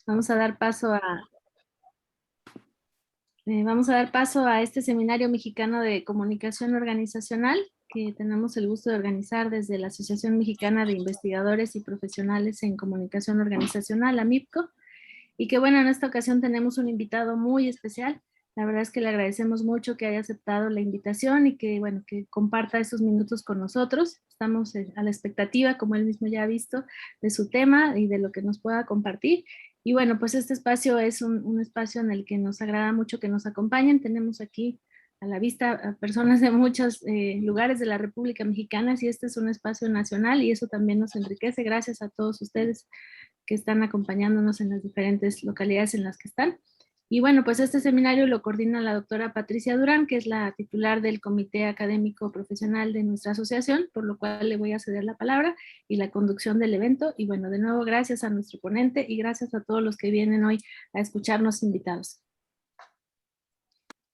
Vamos a dar paso a este seminario mexicano de comunicación organizacional que tenemos el gusto de organizar desde la Asociación Mexicana de Investigadores y Profesionales en Comunicación Organizacional, AMIPCO, y que bueno, en esta ocasión tenemos un invitado muy especial. La verdad es que le agradecemos mucho que haya aceptado la invitación y que bueno, que comparta esos minutos con nosotros. Estamos a la expectativa, como él mismo ya ha visto, de su tema y de lo que nos pueda compartir. Y bueno, pues este espacio es un espacio en el que nos agrada mucho que nos acompañen. Tenemos aquí a la vista a personas de muchos lugares de la República Mexicana y este es un espacio nacional y eso también nos enriquece. Gracias a todos ustedes que están acompañándonos en las diferentes localidades en las que están. Y bueno, pues este seminario lo coordina la doctora Patricia Durán, que es la titular del Comité Académico Profesional de nuestra asociación, por lo cual le voy a ceder la palabra y la conducción del evento. Y bueno, de nuevo, gracias a nuestro ponente y gracias a todos los que vienen hoy a escucharnos invitados.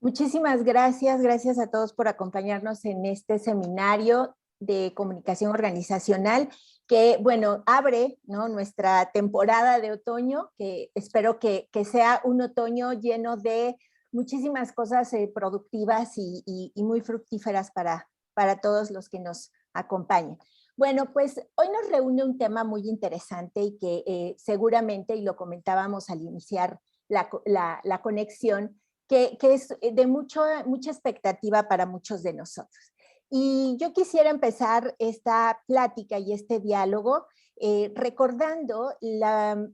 Muchísimas gracias, gracias a todos por acompañarnos en este seminario de comunicación organizacional que, bueno, abre, ¿no?, nuestra temporada de otoño, que espero que sea un otoño lleno de muchísimas cosas productivas y muy fructíferas para todos los que nos acompañan. Bueno, pues hoy nos reúne un tema muy interesante y que seguramente, y lo comentábamos al iniciar la conexión, que es de mucha expectativa para muchos de nosotros. Y yo quisiera empezar esta plática y este diálogo recordando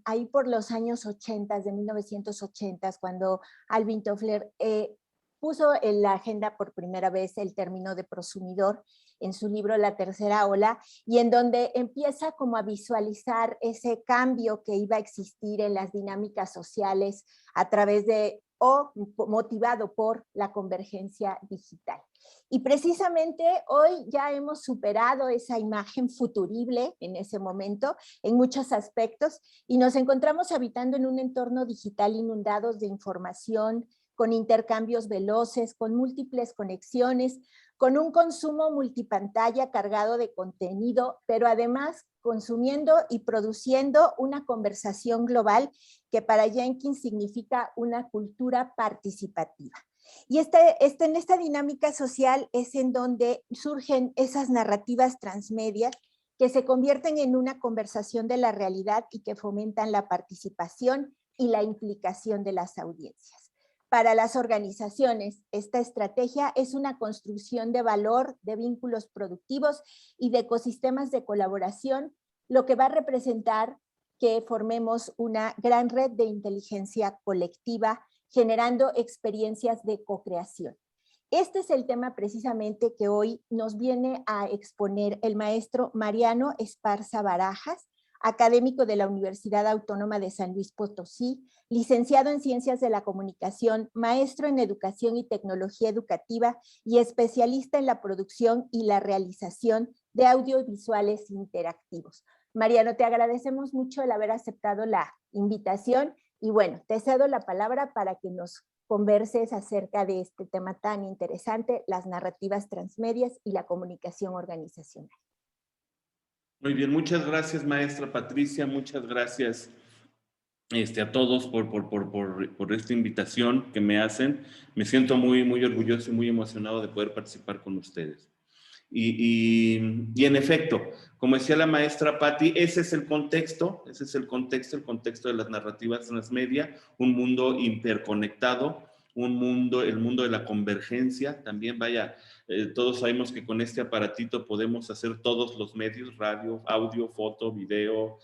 ahí por los años 80, de 1980, cuando Alvin Toffler puso en la agenda por primera vez el término de prosumidor en su libro La Tercera Ola, y en donde empieza como a visualizar ese cambio que iba a existir en las dinámicas sociales a través de o motivado por la convergencia digital. Y precisamente hoy ya hemos superado esa imagen futurible en ese momento en muchos aspectos y nos encontramos habitando en un entorno digital inundados de información, con intercambios veloces, con múltiples conexiones, con un consumo multipantalla cargado de contenido, pero además consumiendo y produciendo una conversación global que para Jenkins significa una cultura participativa. Y en esta dinámica social es en donde surgen esas narrativas transmedias que se convierten en una conversación de la realidad y que fomentan la participación y la implicación de las audiencias. Para las organizaciones, esta estrategia es una construcción de valor, de vínculos productivos y de ecosistemas de colaboración, lo que va a representar que formemos una gran red de inteligencia colectiva, generando experiencias de co-creación. Este es el tema precisamente que hoy nos viene a exponer el maestro Mariano Esparza Barajas, académico de la Universidad Autónoma de San Luis Potosí, licenciado en Ciencias de la Comunicación, maestro en Educación y Tecnología Educativa y especialista en la producción y la realización de audiovisuales interactivos. Mariano, te agradecemos mucho el haber aceptado la invitación y bueno, te cedo la palabra para que nos converses acerca de este tema tan interesante, las narrativas transmedias y la comunicación organizacional. Muy bien, muchas gracias, maestra Patricia, muchas gracias a todos por esta invitación que me hacen. Me siento muy orgulloso y muy emocionado de poder participar con ustedes. Y en efecto, como decía la maestra Patti, ese es el contexto de las narrativas transmedia, un mundo interconectado, el mundo de la convergencia, también vaya, todos sabemos que con este aparatito podemos hacer todos los medios, radio, audio, foto, video,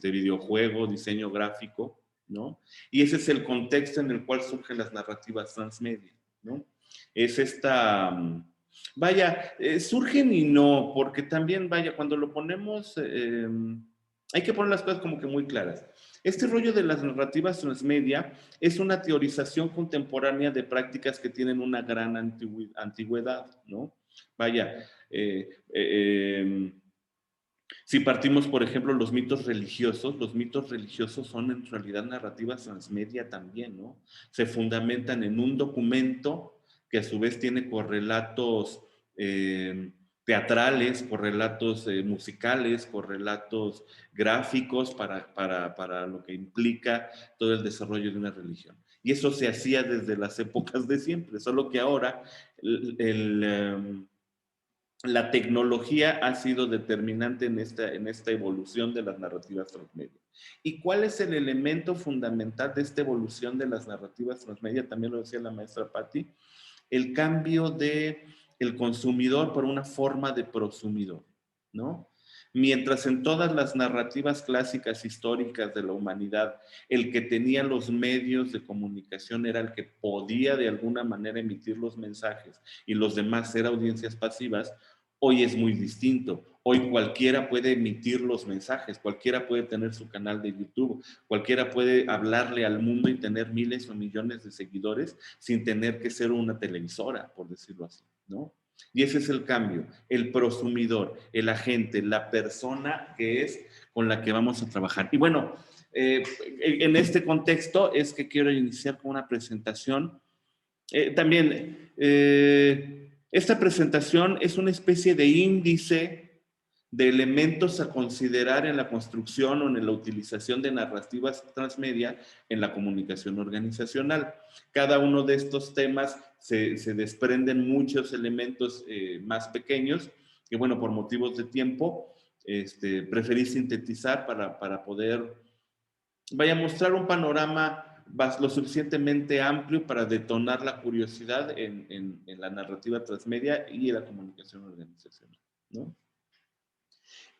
videojuego, diseño gráfico, ¿no? Y ese es el contexto en el cual surgen las narrativas transmedia, ¿no? Es esta... Vaya, surgen y no, porque también, vaya, cuando lo ponemos, hay que poner las cosas como que muy claras. Este rollo de las narrativas transmedia es una teorización contemporánea de prácticas que tienen una gran antigüedad, ¿no? Vaya, si partimos, por ejemplo, los mitos religiosos son en realidad narrativas transmedia también, ¿no? Se fundamentan en un documento que a su vez tiene correlatos teatrales, por relatos musicales, por relatos gráficos para lo que implica todo el desarrollo de una religión. Y eso se hacía desde las épocas de siempre, solo que ahora la tecnología ha sido determinante en esta evolución de las narrativas transmedia. ¿Y cuál es el elemento fundamental de esta evolución de las narrativas transmedia? También lo decía la maestra Patti, el cambio de el consumidor por una forma de prosumidor, ¿no? Mientras en todas las narrativas clásicas históricas de la humanidad, el que tenía los medios de comunicación era el que podía de alguna manera emitir los mensajes y los demás ser audiencias pasivas, hoy es muy distinto. Hoy cualquiera puede emitir los mensajes, cualquiera puede tener su canal de YouTube, cualquiera puede hablarle al mundo y tener miles o millones de seguidores sin tener que ser una televisora, por decirlo así, ¿no? Y ese es el cambio, el prosumidor, el agente, la persona que es con la que vamos a trabajar. Y bueno, en este contexto es que quiero iniciar con una presentación. También, esta presentación es una especie de índice de elementos a considerar en la construcción o en la utilización de narrativas transmedia en la comunicación organizacional. Cada uno de estos temas se desprenden muchos elementos más pequeños que, bueno, por motivos de tiempo, preferí sintetizar para poder, vaya, mostrar un panorama lo suficientemente amplio para detonar la curiosidad en la narrativa transmedia y en la comunicación organizacional, ¿no?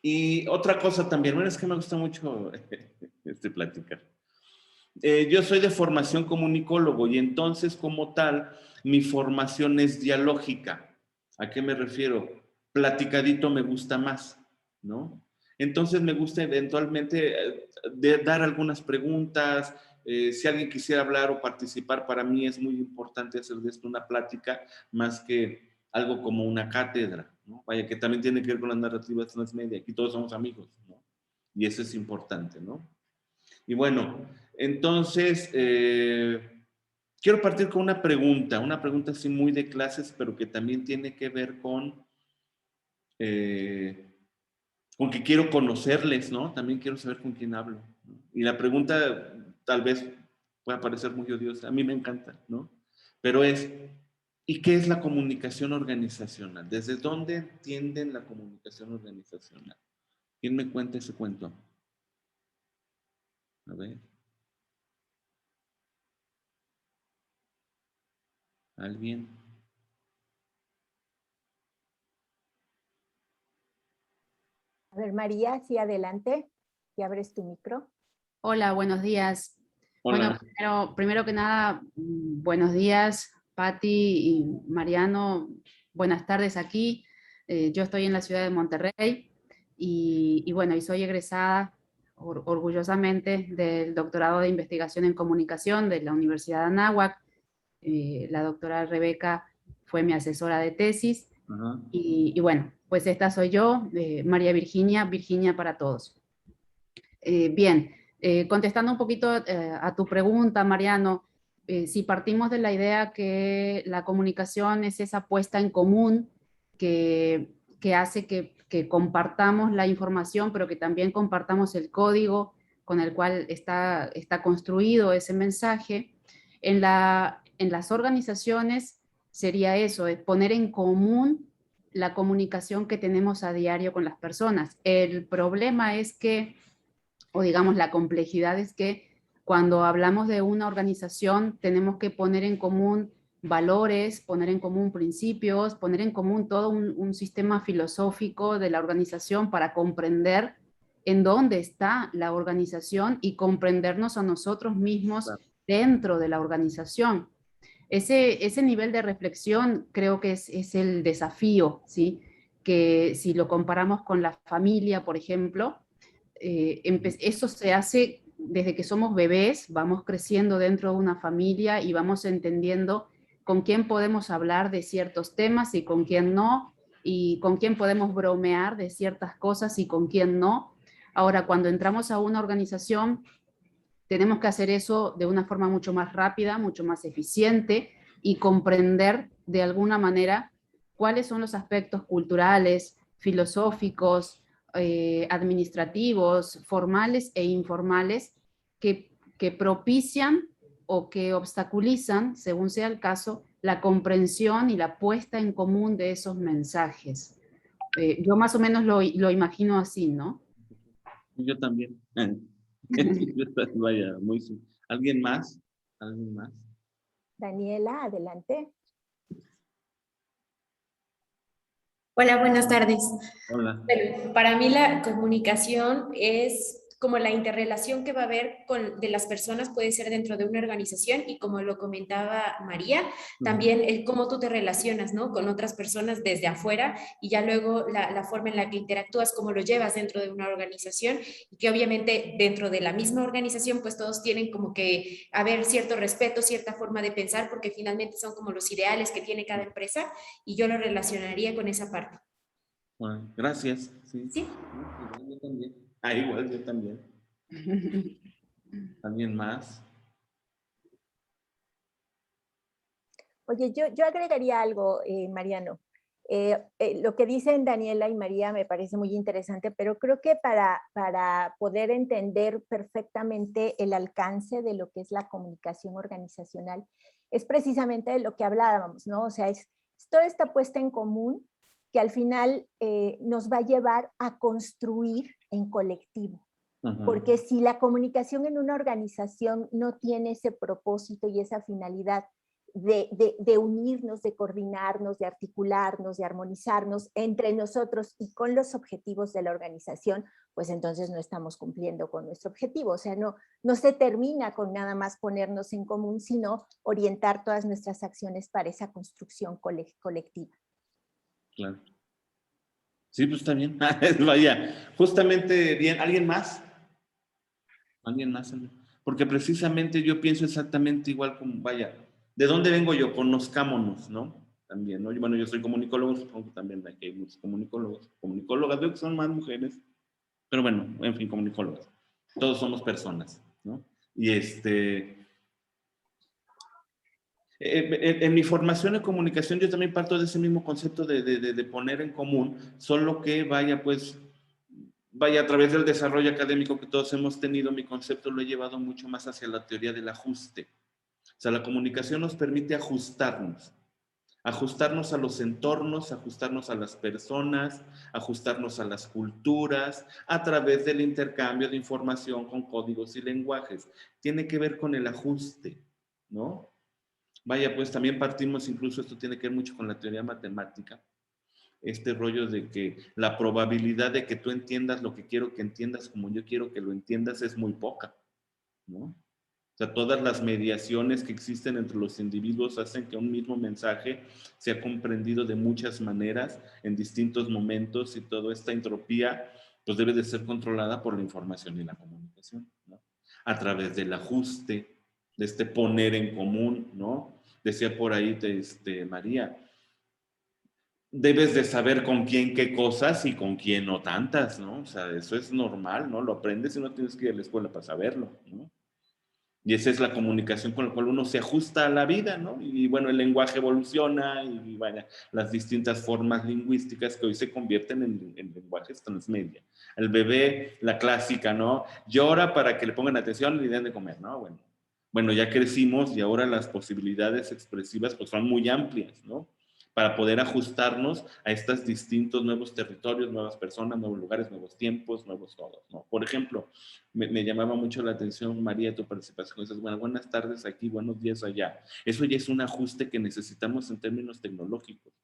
Y otra cosa también, bueno, es que me gusta mucho platicar. Yo soy de formación comunicólogo y entonces como tal, mi formación es dialógica. ¿A qué me refiero? Platicadito me gusta más, ¿no? Entonces me gusta eventualmente dar algunas preguntas. Si alguien quisiera hablar o participar, para mí es muy importante hacer de esto una plática más que algo como una cátedra, ¿no? Vaya, que también tiene que ver con las narrativas transmedia. Aquí todos somos amigos, ¿no? Y eso es importante, ¿no? Y bueno, entonces, quiero partir con una pregunta así muy de clases, pero que también tiene que ver con que quiero conocerles, ¿no? También quiero saber con quién hablo, ¿no? Y la pregunta tal vez pueda parecer muy odiosa, a mí me encanta, ¿no? Pero es, ¿y qué es la comunicación organizacional? ¿Desde dónde entienden la comunicación organizacional? ¿Quién me cuenta ese cuento? A ver. ¿Alguien? A ver, María, sí, adelante. Y abres tu micro. Hola, buenos días. Hola. Bueno, primero que nada, buenos días, Patti y Mariano. Buenas tardes aquí. Yo estoy en la ciudad de Monterrey y bueno, y soy egresada orgullosamente del doctorado de investigación en comunicación de la Universidad de Anáhuac. La doctora Rebeca fue mi asesora de tesis. Ajá. Y bueno, pues esta soy yo, María Virginia, Virginia para todos. Bien, contestando un poquito a tu pregunta, Mariano, si partimos de la idea que la comunicación es esa puesta en común que hace que compartamos la información, pero que también compartamos el código con el cual está construido ese mensaje, en las organizaciones sería eso, es poner en común la comunicación que tenemos a diario con las personas. El problema es que, o digamos la complejidad es que cuando hablamos de una organización tenemos que poner en común valores, poner en común principios, poner en común todo un sistema filosófico de la organización para comprender en dónde está la organización y comprendernos a nosotros mismos dentro de la organización. Ese nivel de reflexión creo que es el desafío, ¿sí? Que si lo comparamos con la familia, por ejemplo, eso se hace desde que somos bebés, vamos creciendo dentro de una familia y vamos entendiendo con quién podemos hablar de ciertos temas y con quién no, y con quién podemos bromear de ciertas cosas y con quién no. Ahora, cuando entramos a una organización, tenemos que hacer eso de una forma mucho más rápida, mucho más eficiente y comprender de alguna manera cuáles son los aspectos culturales, filosóficos, administrativos, formales e informales que propician o que obstaculizan, según sea el caso, la comprensión y la puesta en común de esos mensajes. Yo más o menos lo imagino así, ¿no? Yo también. Vaya, ¿Alguien más? ¿Alguien más? Daniela, adelante. Hola, buenas tardes. Hola. Bueno, para mí la comunicación es como la interrelación que va a haber de las personas, puede ser dentro de una organización y como lo comentaba María, también el cómo tú te relacionas, ¿no? Con otras personas desde afuera y ya luego la forma en la que interactúas, cómo lo llevas dentro de una organización y que obviamente dentro de la misma organización pues todos tienen como que haber cierto respeto, cierta forma de pensar porque finalmente son como los ideales que tiene cada empresa y yo lo relacionaría con esa parte. Bueno, gracias. Sí. Sí. Igual yo también. Igual yo también. ¿Alguien más? Oye, yo agregaría algo, Mariano. Lo que dicen Daniela y María me parece muy interesante, pero creo que para poder entender perfectamente el alcance de lo que es la comunicación organizacional, es precisamente de lo que hablábamos, ¿no? O sea, es toda esta puesta en común que al final nos va a llevar a construir en colectivo. Porque si la comunicación en una organización no tiene ese propósito y esa finalidad de unirnos, de coordinarnos, de articularnos, de armonizarnos entre nosotros y con los objetivos de la organización, pues entonces no estamos cumpliendo con nuestro objetivo. O sea, no se termina con nada más ponernos en común, sino orientar todas nuestras acciones para esa construcción colectiva. Claro. Sí, pues está bien. Vaya, justamente bien. ¿Alguien más? ¿Alguien más? Porque precisamente yo pienso exactamente igual como, vaya, ¿de dónde vengo yo? Conozcámonos, ¿no? También, ¿no? Bueno, yo soy comunicólogo, supongo que también hay muchos comunicólogos, comunicólogas, veo que son más mujeres, pero bueno, en fin, comunicólogas. Todos somos personas, ¿no? Y en mi formación en comunicación yo también parto de ese mismo concepto de poner en común, solo que vaya a través del desarrollo académico que todos hemos tenido, mi concepto lo he llevado mucho más hacia la teoría del ajuste. O sea, la comunicación nos permite ajustarnos a los entornos, ajustarnos a las personas, ajustarnos a las culturas, a través del intercambio de información con códigos y lenguajes. Tiene que ver con el ajuste, ¿no? Vaya, pues también partimos, incluso esto tiene que ver mucho con la teoría matemática, este rollo de que la probabilidad de que tú entiendas lo que quiero que entiendas como yo quiero que lo entiendas es muy poca, ¿no? O sea, todas las mediaciones que existen entre los individuos hacen que un mismo mensaje sea comprendido de muchas maneras, en distintos momentos, y toda esta entropía pues debe de ser controlada por la información y la comunicación, ¿no? A través del ajuste, de este poner en común, ¿no? Decía por ahí María, debes de saber con quién qué cosas y con quién no tantas, ¿no? O sea, eso es normal, ¿no? Lo aprendes y no tienes que ir a la escuela para saberlo, ¿no? Y esa es la comunicación con la cual uno se ajusta a la vida, ¿no? Y bueno, el lenguaje evoluciona y vaya, las distintas formas lingüísticas que hoy se convierten en lenguajes transmedia. El bebé, la clásica, ¿no? Llora para que le pongan atención y le den de comer, ¿no? Bueno, ya crecimos y ahora las posibilidades expresivas pues son muy amplias, ¿no? Para poder ajustarnos a estos distintos nuevos territorios, nuevas personas, nuevos lugares, nuevos tiempos, nuevos todos, ¿no? Por ejemplo, me llamaba mucho la atención, María, tu participación. Dices, bueno, buenas tardes aquí, buenos días allá. Eso ya es un ajuste que necesitamos en términos tecnológicos.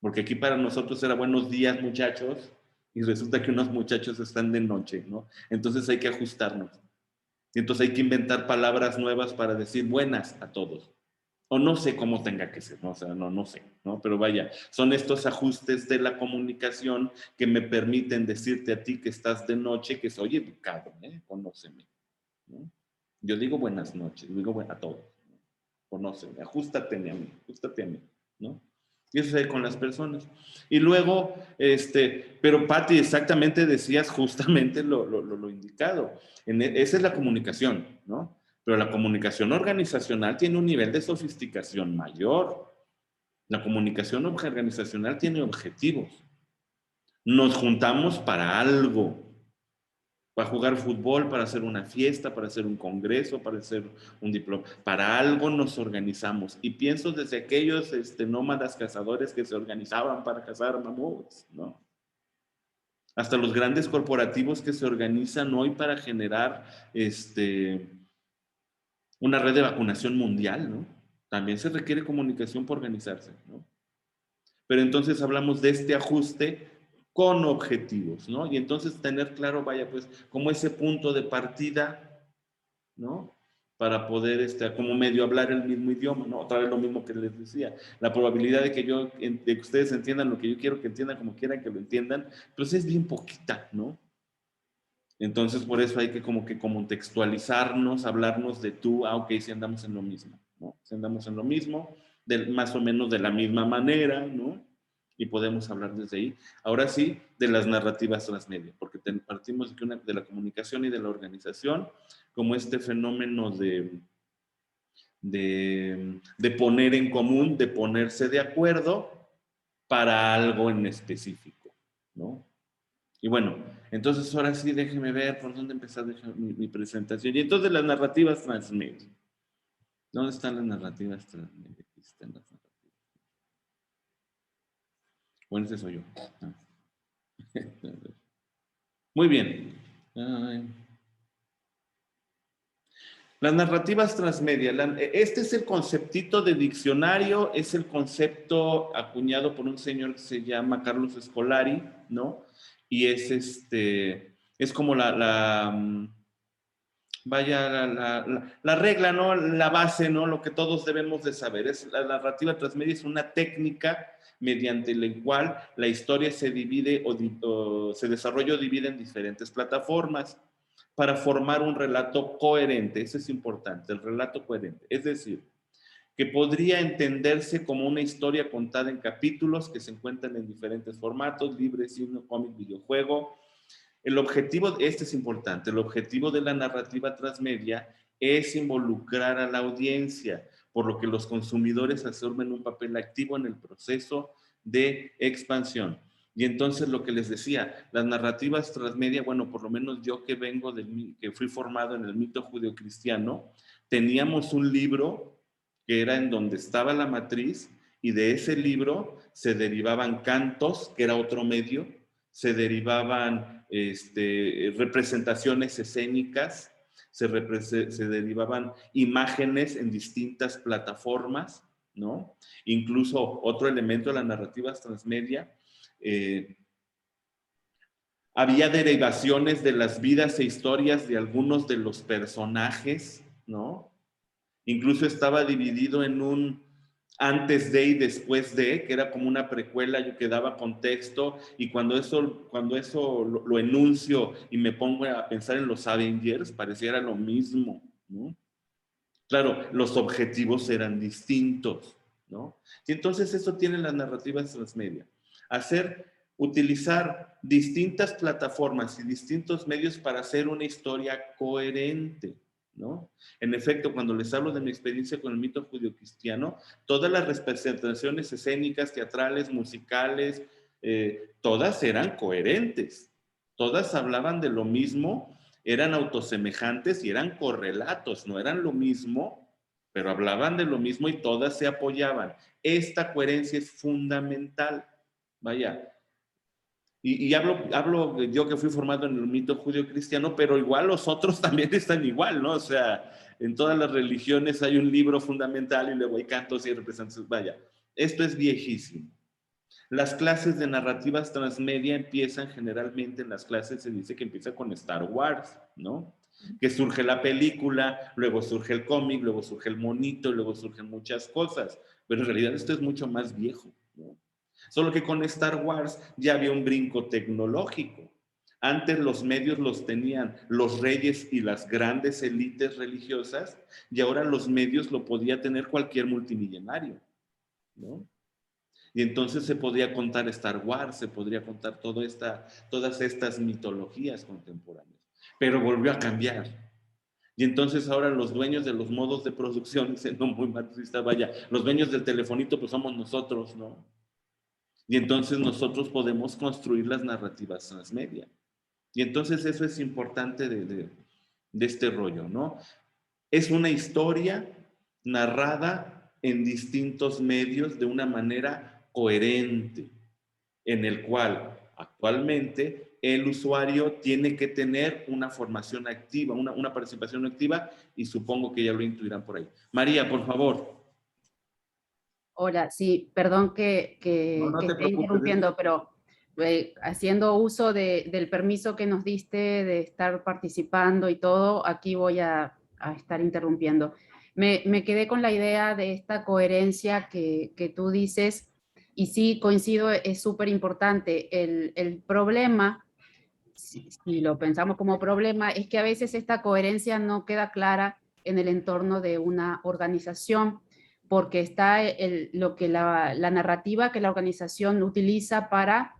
Porque aquí para nosotros era buenos días, muchachos, y resulta que unos muchachos están de noche, ¿no? Entonces hay que ajustarnos. Y entonces hay que inventar palabras nuevas para decir buenas a todos. O no sé cómo tenga que ser, ¿no? O sea, no sé, ¿no? Pero vaya, son estos ajustes de la comunicación que me permiten decirte a ti que estás de noche, que soy educado, ¿eh? Conóceme, ¿no? Yo digo buenas noches, digo a todos, ¿no? Conóceme, ajustate a mí, ¿no? Y eso es con las personas. Y luego, pero Pati, exactamente decías justamente lo indicado. Esa es la comunicación, ¿no? Pero la comunicación organizacional tiene un nivel de sofisticación mayor. La comunicación organizacional tiene objetivos. Nos juntamos para algo. Para jugar fútbol, para hacer una fiesta, para hacer un congreso, para hacer un diploma. Para algo nos organizamos. Y pienso desde aquellos nómadas cazadores que se organizaban para cazar mamuts, ¿no? Hasta los grandes corporativos que se organizan hoy para generar una red de vacunación mundial, ¿no? También se requiere comunicación para organizarse, ¿no? Pero entonces hablamos de este ajuste con objetivos, ¿no? Y entonces tener claro, vaya, pues, como ese punto de partida, ¿no? Para poder, como medio hablar el mismo idioma, ¿no? Otra vez lo mismo que les decía. La probabilidad de que ustedes entiendan lo que yo quiero que entiendan, como quieran que lo entiendan, pues es bien poquita, ¿no? Entonces, por eso hay que como contextualizarnos, hablarnos de tú, ok, si andamos en lo mismo, ¿no? Si andamos en lo mismo, más o menos de la misma manera, ¿no? Y podemos hablar desde ahí. Ahora sí, de las narrativas transmedia, porque partimos de la comunicación y de la organización como este fenómeno de poner en común, de ponerse de acuerdo para algo en específico, ¿no? Y bueno, entonces ahora sí déjeme ver por dónde empezar mi presentación. Y entonces las narrativas transmedia. ¿Dónde están las narrativas transmedia? Aquí están las narrativas. Bueno, ese soy yo. Muy bien. Las narrativas transmedia. Este es el conceptito de diccionario, es el concepto acuñado por un señor que se llama Carlos Scolari, ¿no? Y es como la regla, ¿no? La base, ¿no? Lo que todos debemos de saber. La narrativa transmedia es una técnica mediante la cual la historia se divide o se desarrolla o divide en diferentes plataformas para formar un relato coherente. Eso es importante, el relato coherente. Es decir, que podría entenderse como una historia contada en capítulos que se encuentran en diferentes formatos, libre, cine, cómic, videojuego. El objetivo, este es importante, el objetivo de la narrativa transmedia es involucrar a la audiencia, por lo que los consumidores asumen un papel activo en el proceso de expansión. Y entonces lo que les decía, las narrativas transmedia, bueno, por lo menos yo que vengo que fui formado en el mito judeocristiano, teníamos un libro que era en donde estaba la matriz y de ese libro se derivaban cantos, que era otro medio, se derivaban representaciones escénicas, se derivaban imágenes en distintas plataformas, ¿no? Incluso otro elemento de las narrativas transmedia, había derivaciones de las vidas e historias de algunos de los personajes, ¿no? Incluso estaba dividido en un antes de y después de, que era como una precuela que daba contexto, y cuando eso lo enuncio y me pongo a pensar en los Avengers, pareciera lo mismo, ¿no? Claro, los objetivos eran distintos, ¿no? Y entonces eso tienen las narrativas transmedia. Utilizar distintas plataformas y distintos medios para hacer una historia coherente, ¿no? En efecto, cuando les hablo de mi experiencia con el mito judeocristiano, todas las representaciones escénicas, teatrales, musicales, todas eran coherentes. Todas hablaban de lo mismo, eran autosemejantes y eran correlatos, no eran lo mismo, pero hablaban de lo mismo y todas se apoyaban. Esta coherencia es fundamental. Vaya, y hablo yo que fui formado en el mito judío-cristiano, pero igual los otros también están igual, ¿no? O sea, en todas las religiones hay un libro fundamental y luego hay cantos y representaciones. Vaya, esto es viejísimo. Las clases de narrativas transmedia empiezan generalmente, en las clases se dice que empieza con Star Wars, ¿no? Que surge la película, luego surge el cómic, luego surge el monito, luego surgen muchas cosas, pero en realidad esto es mucho más viejo, ¿no? Solo que con Star Wars ya había un brinco tecnológico. Antes los medios los tenían los reyes y las grandes élites religiosas, y ahora los medios lo podía tener cualquier multimillonario, ¿no? Y entonces se podía contar Star Wars, se podría contar todas estas mitologías contemporáneas. Pero volvió a cambiar. Y entonces ahora los dueños de los modos de producción, siendo muy marxista, vaya, los dueños del telefonito pues somos nosotros, ¿no? Y entonces nosotros podemos construir las narrativas transmedia. Y entonces eso es importante de este rollo, ¿no? Es una historia narrada en distintos medios de una manera coherente, en el cual actualmente el usuario tiene que tener una formación activa, una participación activa, y supongo que ya lo intuirán por ahí. María, por favor. Hola, sí, perdón No, no que te esté preocupes. interrumpiendo, pero haciendo uso del permiso que nos diste de estar participando y todo, aquí voy a estar interrumpiendo. Me quedé con la idea de esta coherencia que tú dices, y sí, coincido, es súper importante. El problema, si lo pensamos como problema, es que a veces esta coherencia no queda clara en el entorno de una organización, porque está lo que la narrativa que la organización utiliza para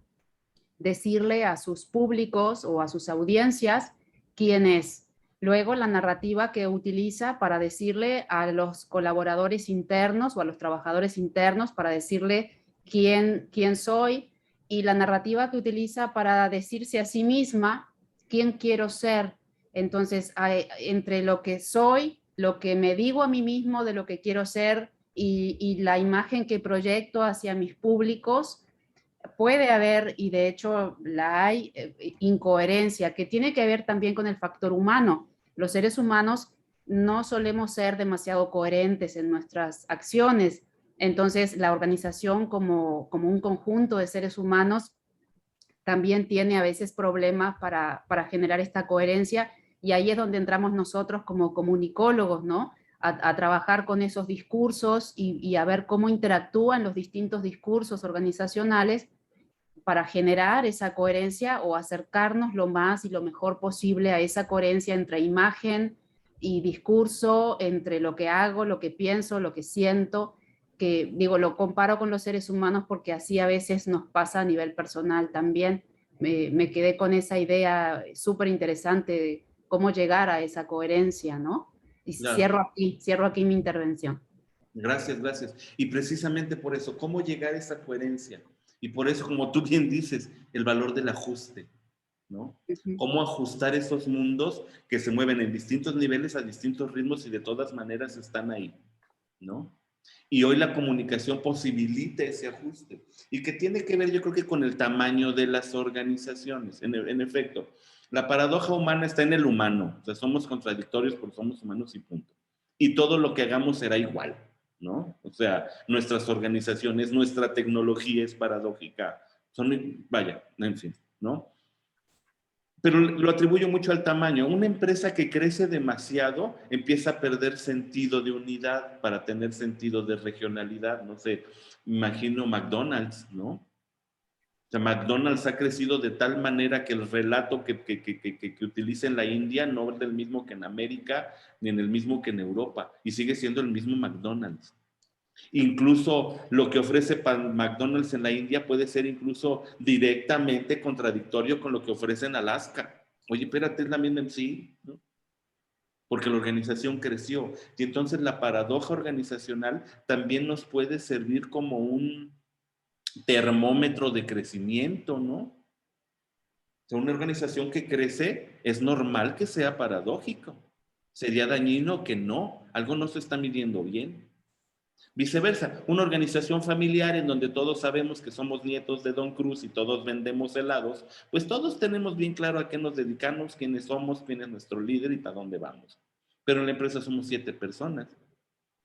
decirle a sus públicos o a sus audiencias quién es. Luego la narrativa que utiliza para decirle a los colaboradores internos o a los trabajadores internos para decirle quién soy, y la narrativa que utiliza para decirse a sí misma quién quiero ser. Entonces, entre lo que soy, lo que me digo a mí mismo de lo que quiero ser y la imagen que proyecto hacia mis públicos, puede haber, y de hecho la hay, incoherencia, que tiene que ver también con el factor humano. Los seres humanos no solemos ser demasiado coherentes en nuestras acciones. Entonces, la organización como un conjunto de seres humanos también tiene a veces problemas para generar esta coherencia, y ahí es donde entramos nosotros como comunicólogos, ¿no? A trabajar con esos discursos y a ver cómo interactúan los distintos discursos organizacionales para generar esa coherencia o acercarnos lo más y lo mejor posible a esa coherencia entre imagen y discurso, entre lo que hago, lo que pienso, lo que siento, que digo, lo comparo con los seres humanos porque así a veces nos pasa a nivel personal también. Me quedé con esa idea súper interesante de cómo llegar a esa coherencia, ¿no? Y Claro. cierro aquí mi intervención. Gracias, gracias. Y precisamente por eso, ¿cómo llegar a esa coherencia? Y por eso, como tú bien dices, el valor del ajuste, ¿no? Ujú. Cómo ajustar esos mundos que se mueven en distintos niveles, a distintos ritmos y de todas maneras están ahí, ¿no? Y hoy la comunicación posibilita ese ajuste y que tiene que ver, yo creo que con el tamaño de las organizaciones. En efecto, la paradoja humana está en el humano. O sea, somos contradictorios porque somos humanos y punto. Y todo lo que hagamos será igual, ¿no? O sea, nuestras organizaciones, nuestra tecnología es paradójica. Vaya, en fin, ¿no? Pero lo atribuyo mucho al tamaño. Una empresa que crece demasiado empieza a perder sentido de unidad para tener sentido de regionalidad. No sé, imagino McDonald's, ¿no? O sea, McDonald's ha crecido de tal manera que el relato que utiliza en la India no es el mismo que en América, ni en el mismo que en Europa, y sigue siendo el mismo McDonald's. Incluso lo que ofrece McDonald's en la India puede ser incluso directamente contradictorio con lo que ofrece en Alaska. Oye, espérate, es la misma en sí, ¿no? Porque la organización creció. Y entonces la paradoja organizacional también nos puede servir como un termómetro de crecimiento, ¿no? O sea, una organización que crece es normal que sea paradójico. Sería dañino que no, algo no se está midiendo bien. Viceversa, una organización familiar en donde todos sabemos que somos nietos de Don Cruz y todos vendemos helados, pues todos tenemos bien claro a qué nos dedicamos, quiénes somos, quién es nuestro líder y para dónde vamos. Pero en la empresa somos 7 personas,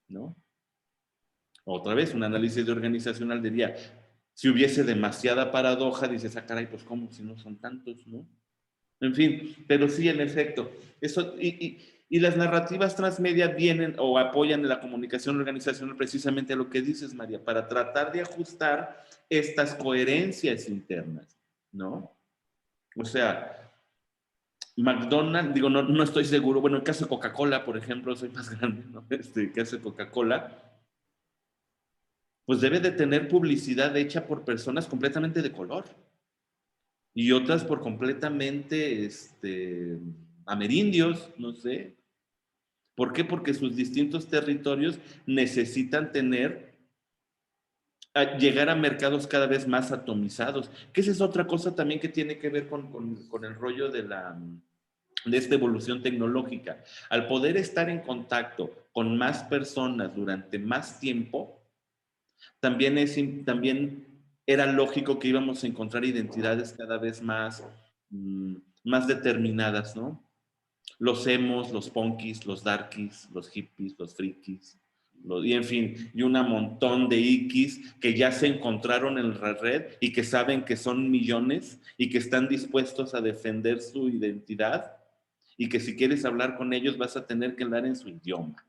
¿no? Otra vez, un análisis de organizacional diría, si hubiese demasiada paradoja, dices, ah, caray, pues cómo si no son tantos, ¿no? En fin, pero sí, en efecto, eso, y las narrativas transmedia vienen o apoyan en la comunicación organizacional precisamente a lo que dices, María, para tratar de ajustar estas coherencias internas, ¿no? O sea, McDonald's, digo, no estoy seguro, bueno, el caso de Coca-Cola, por ejemplo, soy más grande, ¿no? El caso de Coca-Cola, pues debe de tener publicidad hecha por personas completamente de color y otras por completamente amerindios, no sé. ¿Por qué? Porque sus distintos territorios necesitan llegar a mercados cada vez más atomizados. Que esa es otra cosa también que tiene que ver con el rollo de esta evolución tecnológica. Al poder estar en contacto con más personas durante más tiempo, también era lógico que íbamos a encontrar identidades cada vez más determinadas, ¿no? Los emos, los punkis, los darkies, los hippies, los frikis, y en fin, y un montón de ikis que ya se encontraron en la red y que saben que son millones y que están dispuestos a defender su identidad y que si quieres hablar con ellos vas a tener que hablar en su idioma.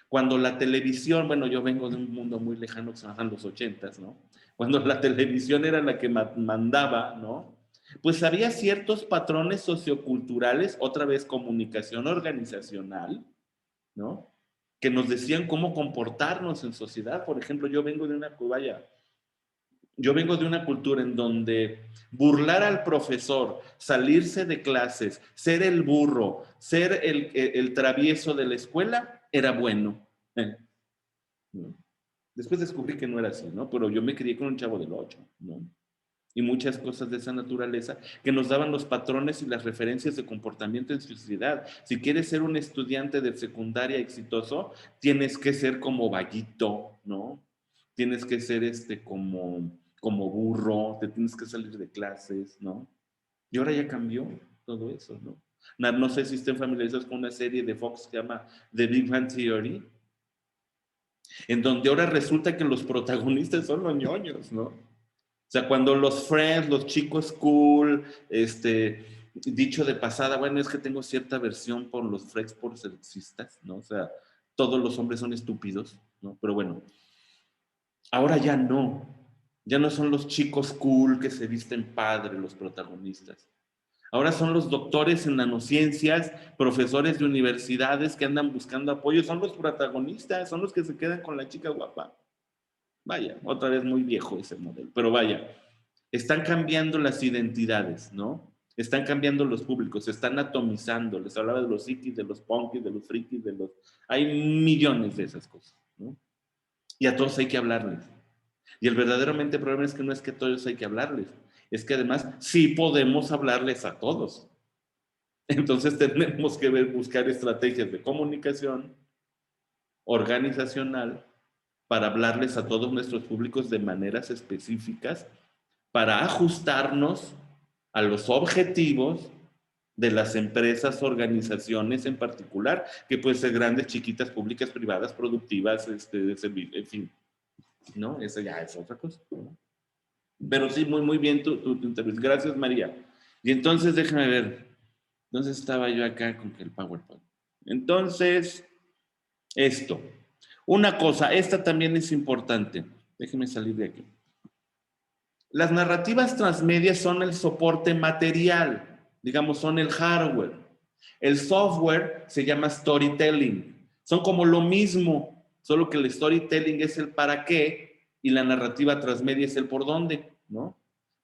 Cuando la televisión, bueno, yo vengo de un mundo muy lejano que se llaman los 80s, ¿no? Cuando la televisión era la que mandaba, ¿no? Pues había ciertos patrones socioculturales, otra vez comunicación organizacional, ¿no? Que nos decían cómo comportarnos en sociedad. Por ejemplo, yo vengo de una cultura en donde burlar al profesor, salirse de clases, ser el burro, ser el travieso de la escuela, era bueno. ¿No? Después descubrí que no era así, ¿no? Pero yo me crié con un chavo del 8, ¿no? Y muchas cosas de esa naturaleza que nos daban los patrones y las referencias de comportamiento en sociedad. Si quieres ser un estudiante de secundaria exitoso, tienes que ser como vaguito, ¿no? Tienes que ser como burro, te tienes que salir de clases, ¿no? Y ahora ya cambió todo eso, ¿no? No sé si estén familiarizados con una serie de Fox que se llama The Big Bang Theory, en donde ahora resulta que los protagonistas son los ñoños, ¿no? O sea, cuando los friends, los chicos cool, dicho de pasada, bueno, es que tengo cierta versión por los friends por sexistas, ¿no? O sea, todos los hombres son estúpidos, ¿no? Pero bueno, ahora ya no son los chicos cool que se visten padre los protagonistas. Ahora son los doctores en nanociencias, profesores de universidades que andan buscando apoyo, son los protagonistas, son los que se quedan con la chica guapa. Vaya, otra vez muy viejo ese modelo, pero vaya, están cambiando las identidades, ¿no? Están cambiando los públicos, se están atomizando. Les hablaba de los psiquis, de los punkis, de los frikis, Hay millones de esas cosas, ¿no? Y a todos hay que hablarles. Y el verdaderamente problema es que no es que a todos hay que hablarles, es que además sí podemos hablarles a todos. Entonces tenemos que buscar estrategias de comunicación organizacional para hablarles a todos nuestros públicos de maneras específicas para ajustarnos a los objetivos de las empresas, organizaciones en particular, que pueden ser grandes, chiquitas, públicas, privadas, productivas, de servicio, en fin, ¿no? Eso ya es otra cosa, ¿no? Pero sí, muy bien tu intervención. Gracias, María. Y entonces, déjame ver, entonces estaba yo acá con el PowerPoint. Entonces, esto. Una cosa, esta también es importante. Déjeme salir de aquí. Las narrativas transmedia son el soporte material, digamos, son el hardware. El software se llama storytelling. Son como lo mismo, solo que el storytelling es el para qué y la narrativa transmedia es el por dónde, ¿no?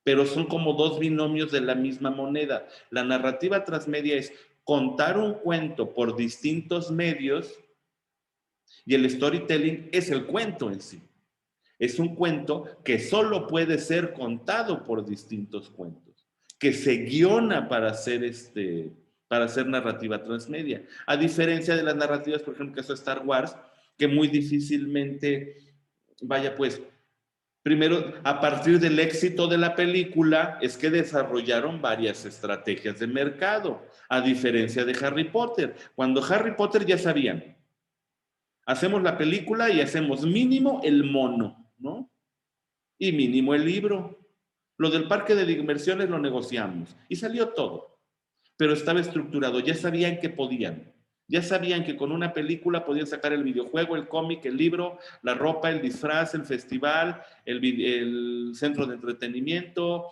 Pero son como dos binomios de la misma moneda. La narrativa transmedia es contar un cuento por distintos medios y el storytelling es el cuento en sí. Es un cuento que solo puede ser contado por distintos cuentos, que se guiona para hacer narrativa transmedia. A diferencia de las narrativas, por ejemplo, que es Star Wars, que muy difícilmente, vaya pues, primero, a partir del éxito de la película, es que desarrollaron varias estrategias de mercado, a diferencia de Harry Potter. Cuando Harry Potter ya sabían, hacemos la película y hacemos mínimo el mono, ¿no? Y mínimo el libro. Lo del parque de diversiones lo negociamos y salió todo. Pero estaba estructurado, ya sabían que podían. Ya sabían que con una película podían sacar el videojuego, el cómic, el libro, la ropa, el disfraz, el festival, el centro de entretenimiento,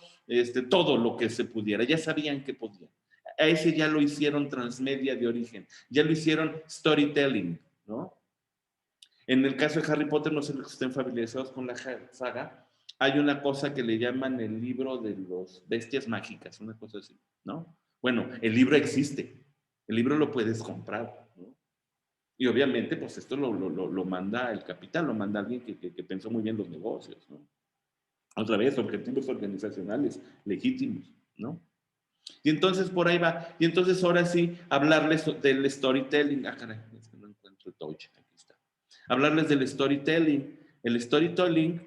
todo lo que se pudiera. Ya sabían que podían. A ese ya lo hicieron transmedia de origen. Ya lo hicieron storytelling, ¿no? En el caso de Harry Potter, no sé si estén familiarizados con la saga, hay una cosa que le llaman el libro de los bestias mágicas, una cosa así, ¿no? Bueno, el libro existe, El libro lo puedes comprar, ¿no? Y obviamente, pues esto lo manda el capital, lo manda alguien que pensó muy bien los negocios, ¿no? Otra vez, objetivos organizacionales legítimos, ¿no? Y entonces por ahí va. Y entonces ahora sí, hablarles del storytelling. Ah, caray, es que no encuentro el touch. Aquí está. Hablarles del storytelling. El storytelling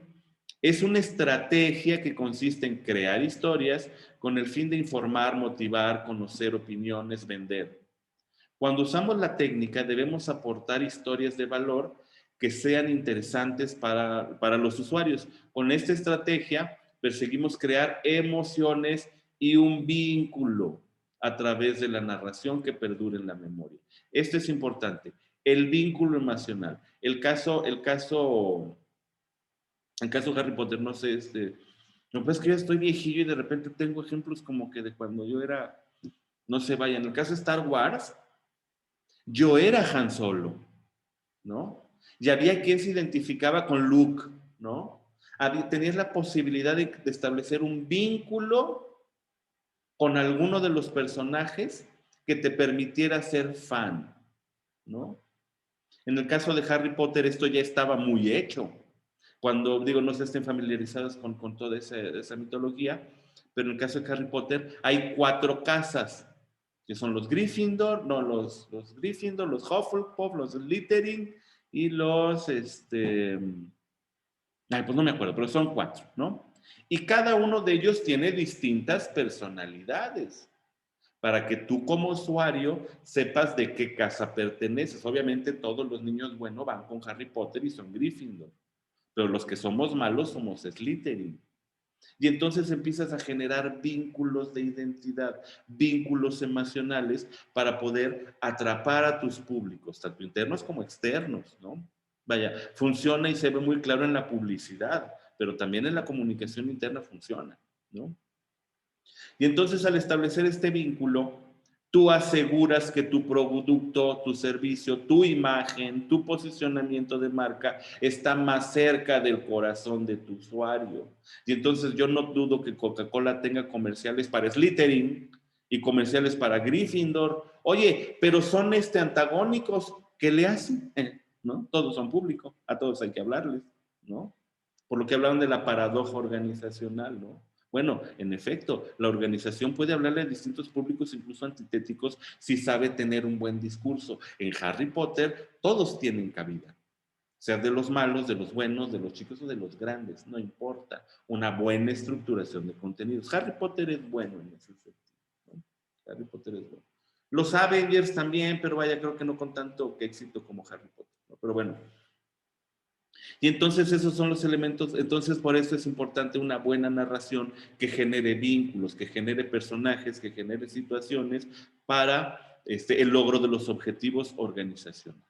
es una estrategia que consiste en crear historias con el fin de informar, motivar, conocer opiniones, vender. Cuando usamos la técnica, debemos aportar historias de valor que sean interesantes para los usuarios. Con esta estrategia, perseguimos crear emociones y un vínculo a través de la narración que perdure en la memoria. Esto es importante, el vínculo emocional. El caso Harry Potter, no sé, no, pues que yo estoy viejillo y de repente tengo ejemplos como que de cuando yo era, no sé, vaya, en el caso de Star Wars, yo era Han Solo, ¿no? Y había quien se identificaba con Luke, ¿no? Tenías la posibilidad de establecer un vínculo con alguno de los personajes que te permitiera ser fan, ¿no? En el caso de Harry Potter esto ya estaba muy hecho. Cuando, digo, no se estén familiarizados con toda esa mitología, pero en el caso de Harry Potter hay 4 casas, que son los Gryffindor, no, los Gryffindor, los Hufflepuff, los Slytherin y los, pues no me acuerdo, pero son 4, ¿no? Y cada uno de ellos tiene distintas personalidades para que tú como usuario sepas de qué casa perteneces. Obviamente todos los niños buenos van con Harry Potter y son Gryffindor, pero los que somos malos somos Slytherin. Y entonces empiezas a generar vínculos de identidad, vínculos emocionales para poder atrapar a tus públicos, tanto internos como externos, ¿no? Vaya, funciona y se ve muy claro en la publicidad, pero también en la comunicación interna funciona, ¿no? Y entonces al establecer este vínculo, tú aseguras que tu producto, tu servicio, tu imagen, tu posicionamiento de marca está más cerca del corazón de tu usuario. Y entonces yo no dudo que Coca-Cola tenga comerciales para Slytherin y comerciales para Gryffindor. Oye, pero son antagónicos. ¿Qué le hacen? ¿No? Todos son públicos, a todos hay que hablarles, ¿no? Por lo que hablaban de la paradoja organizacional, ¿no? Bueno, en efecto, la organización puede hablarle a distintos públicos, incluso antitéticos, si sabe tener un buen discurso. En Harry Potter, todos tienen cabida. Sea de los malos, de los buenos, de los chicos o de los grandes, no importa. Una buena estructuración de contenidos. Harry Potter es bueno en ese sentido, ¿no? Harry Potter es bueno. Los Avengers también, pero vaya, creo que no con tanto éxito como Harry Potter, ¿no? Pero bueno. Y entonces esos son los elementos, entonces por eso es importante una buena narración que genere vínculos, que genere personajes, que genere situaciones para el logro de los objetivos organizacionales.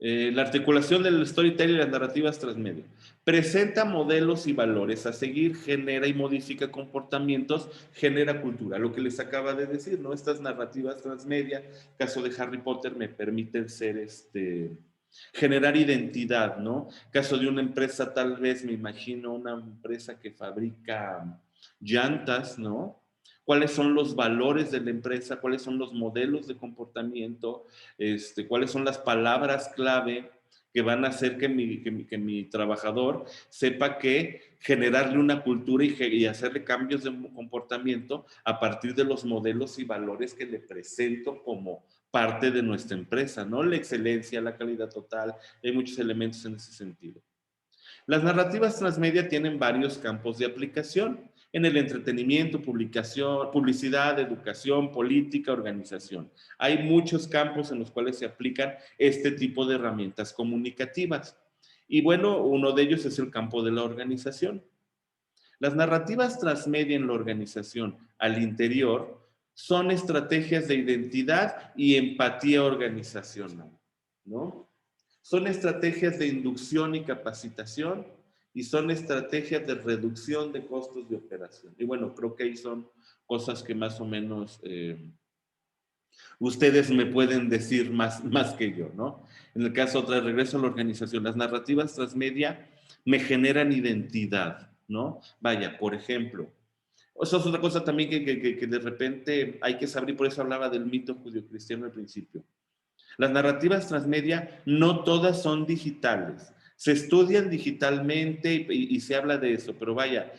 La articulación del storytelling y las narrativas transmedia. Presenta modelos y valores a seguir, genera y modifica comportamientos, genera cultura. Lo que les acaba de decir, ¿no? Estas narrativas transmedia, caso de Harry Potter, me permiten ser generar identidad, ¿no? Caso de una empresa, tal vez me imagino una empresa que fabrica llantas, ¿no? ¿Cuáles son los valores de la empresa? ¿Cuáles son los modelos de comportamiento? ¿Cuáles son las palabras clave que van a hacer que mi trabajador sepa que generarle una cultura y hacerle cambios de comportamiento a partir de los modelos y valores que le presento como parte de nuestra empresa, ¿no? La excelencia, la calidad total, hay muchos elementos en ese sentido. Las narrativas transmedia tienen varios campos de aplicación en el entretenimiento, publicidad, educación, política, organización. Hay muchos campos en los cuales se aplican este tipo de herramientas comunicativas. Y bueno, uno de ellos es el campo de la organización. Las narrativas transmedia en la organización al interior son estrategias de identidad y empatía organizacional, ¿no? Son estrategias de inducción y capacitación y son estrategias de reducción de costos de operación. Y bueno, creo que ahí son cosas que más o menos ustedes me pueden decir más que yo, ¿no? En el caso, regreso a la organización, las narrativas transmedia me generan identidad, ¿no? Vaya, por ejemplo, eso es otra cosa también que de repente hay que saber, y por eso hablaba del mito judio-cristiano al principio. Las narrativas transmedia no todas son digitales. Se estudian digitalmente y se habla de eso, pero vaya,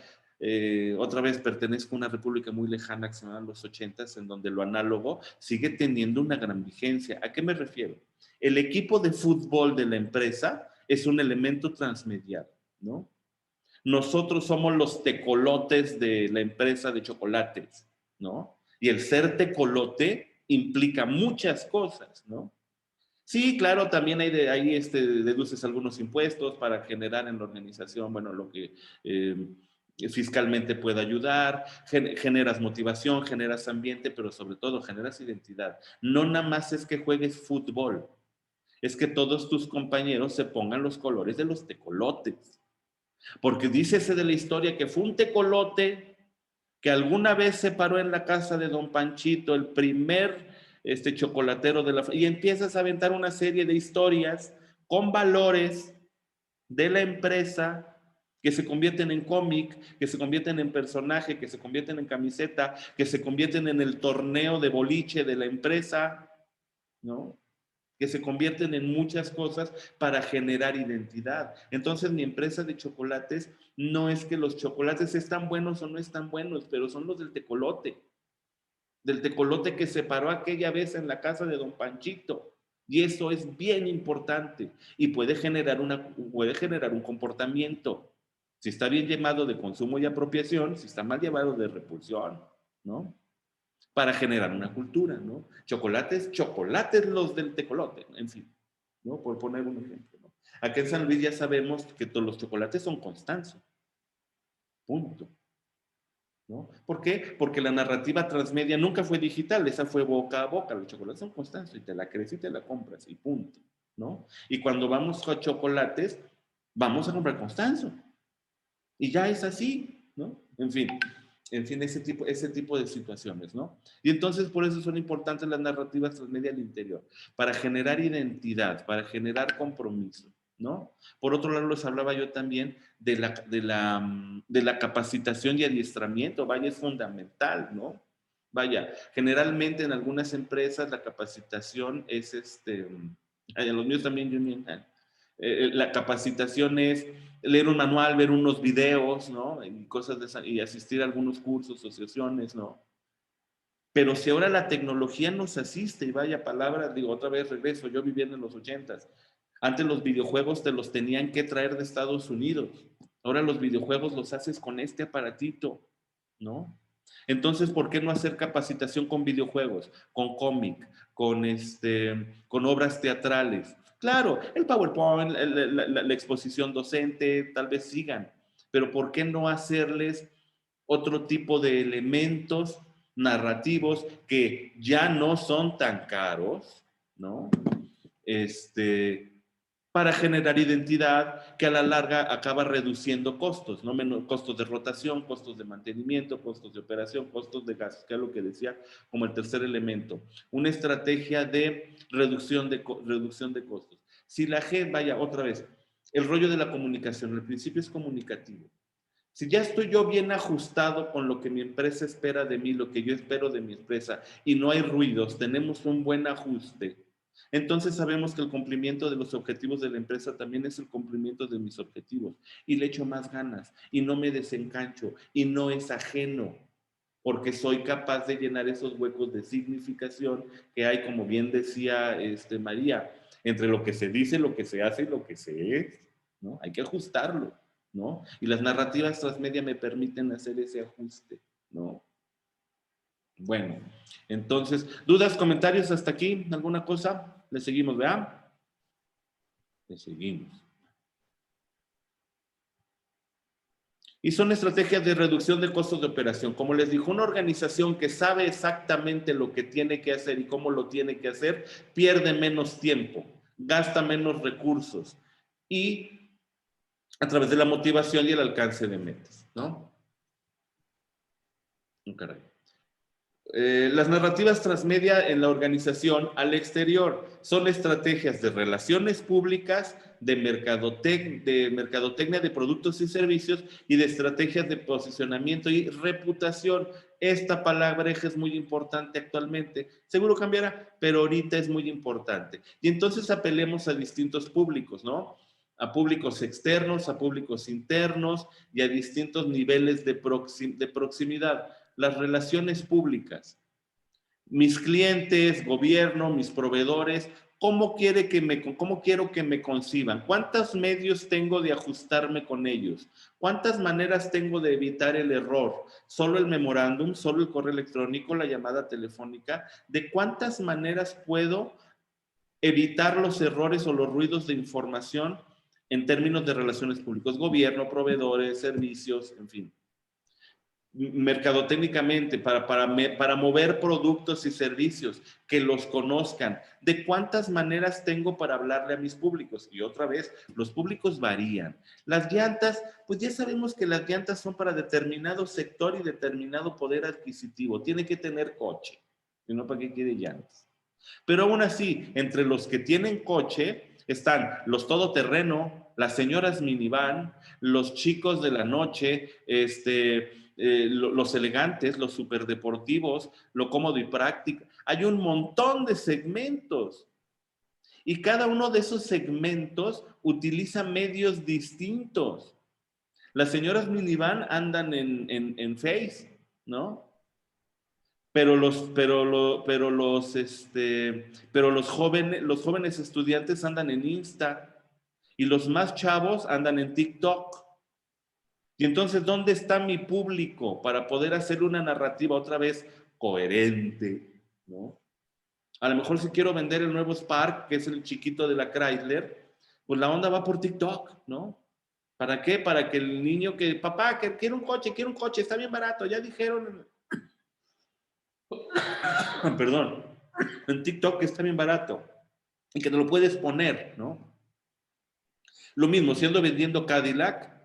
otra vez pertenezco a una república muy lejana que se llama los 80s, en donde lo análogo sigue teniendo una gran vigencia. ¿A qué me refiero? El equipo de fútbol de la empresa es un elemento transmedial, ¿no? Nosotros somos los tecolotes de la empresa de chocolates, ¿no? Y el ser tecolote implica muchas cosas, ¿no? Sí, claro, también deduces algunos impuestos para generar en la organización, bueno, lo que fiscalmente pueda ayudar, generas motivación, generas ambiente, pero sobre todo generas identidad. No nada más es que juegues fútbol, es que todos tus compañeros se pongan los colores de los tecolotes. Porque dícese de la historia que fue un tecolote que alguna vez se paró en la casa de don Panchito, el primer chocolatero de la... Y empiezas a aventar una serie de historias con valores de la empresa que se convierten en cómic, que se convierten en personaje, que se convierten en camiseta, que se convierten en el torneo de boliche de la empresa, ¿no? Que se convierten en muchas cosas para generar identidad. Entonces, mi empresa de chocolates no es que los chocolates están buenos o no están buenos, pero son los del tecolote que se paró aquella vez en la casa de don Panchito. Y eso es bien importante y puede generar un comportamiento. Si está bien llamado de consumo y apropiación, si está mal llevado de repulsión, ¿no? Para generar una cultura, ¿no? Chocolates los del tecolote, en fin, ¿no? Por poner un ejemplo, ¿no? Aquí en San Luis ya sabemos que todos los chocolates son Constanzo, punto, ¿no? ¿Por qué? Porque la narrativa transmedia nunca fue digital, esa fue boca a boca, los chocolates son Constanzo y te la crees y te la compras y punto, ¿no? Y cuando vamos a chocolates, vamos a comprar Constanzo y ya es así, ¿no? En fin, ese tipo de situaciones, ¿no? Y entonces por eso son importantes las narrativas transmedia al interior, para generar identidad, para generar compromiso, ¿no? Por otro lado, les hablaba yo también de la capacitación y adiestramiento, vaya, es fundamental, ¿no? Vaya, generalmente en algunas empresas la capacitación es, a los míos también, la capacitación es leer un manual, ver unos videos, ¿no? Y cosas de esa, y asistir a algunos cursos, asociaciones, ¿no? Pero si ahora la tecnología nos asiste, y vaya palabra, digo, otra vez regreso, yo viviendo en los 80s. Antes los videojuegos te los tenían que traer de Estados Unidos. Ahora los videojuegos los haces con este aparatito, ¿no? Entonces, ¿por qué no hacer capacitación con videojuegos, con cómic, con obras teatrales? Claro, el PowerPoint, la exposición docente, tal vez sigan, pero ¿por qué no hacerles otro tipo de elementos narrativos que ya no son tan caros, ¿no? Para generar identidad que a la larga acaba reduciendo costos, ¿no? Menos costos de rotación, costos de mantenimiento, costos de operación, costos de gastos, que es lo que decía como el tercer elemento. Una estrategia de reducción de costos. Si la gente, vaya, otra vez, el rollo de la comunicación, el principio es comunicativo. Si ya estoy yo bien ajustado con lo que mi empresa espera de mí, lo que yo espero de mi empresa, y no hay ruidos, tenemos un buen ajuste, entonces sabemos que el cumplimiento de los objetivos de la empresa también es el cumplimiento de mis objetivos. Y le echo más ganas, y no me desencancho, y no es ajeno, porque soy capaz de llenar esos huecos de significación que hay, como bien decía María, entre lo que se dice, lo que se hace y lo que se es, ¿no? Hay que ajustarlo, ¿no? Y las narrativas transmedia me permiten hacer ese ajuste, ¿no? Bueno, entonces, ¿dudas, comentarios hasta aquí? ¿Alguna cosa? Le seguimos, ¿verdad? Le seguimos. Y son estrategias de reducción de costos de operación. Como les dijo, una organización que sabe exactamente lo que tiene que hacer y cómo lo tiene que hacer, pierde menos tiempo, gasta menos recursos y a través de la motivación y el alcance de metas, ¿no? Caray. Las narrativas transmedia en la organización al exterior son estrategias de relaciones públicas, de mercadotecnia de productos y servicios y de estrategias de posicionamiento y reputación. Esta palabreja es muy importante actualmente. Seguro cambiará, pero ahorita es muy importante. Y entonces apelemos a distintos públicos, ¿no? A públicos externos, a públicos internos y a distintos niveles de proximidad. Las relaciones públicas, mis clientes, gobierno, mis proveedores, ¿cómo quiero que me conciban? ¿Cuántos medios tengo de ajustarme con ellos? ¿Cuántas maneras tengo de evitar el error? ¿Solo el memorándum, solo el correo electrónico, la llamada telefónica? ¿De cuántas maneras puedo evitar los errores o los ruidos de información en términos de relaciones públicas? Gobierno, proveedores, servicios, en fin. Mercadotécnicamente, para mover productos y servicios, que los conozcan. ¿De cuántas maneras tengo para hablarle a mis públicos? Y otra vez, los públicos varían. Las llantas, pues ya sabemos que las llantas son para determinado sector y determinado poder adquisitivo. Tiene que tener coche, si no, ¿para qué quiere llantas? Pero aún así, entre los que tienen coche están los todoterreno, las señoras minivan, los chicos de la noche, los elegantes, los superdeportivos, lo cómodo y práctico. Hay un montón de segmentos y cada uno de esos segmentos utiliza medios distintos. Las señoras minivan andan en Face, ¿no? Pero los jóvenes estudiantes andan en Insta y los más chavos andan en TikTok. Y entonces, ¿dónde está mi público para poder hacer una narrativa otra vez coherente, ¿no? A lo mejor si quiero vender el nuevo Spark, que es el chiquito de la Chrysler, pues la onda va por TikTok, ¿no? ¿Para qué? Para que el niño papá, que quiere un coche, está bien barato, ya dijeron, perdón, en TikTok está bien barato y que te lo puedes poner, ¿no? Lo mismo, si ando vendiendo Cadillac,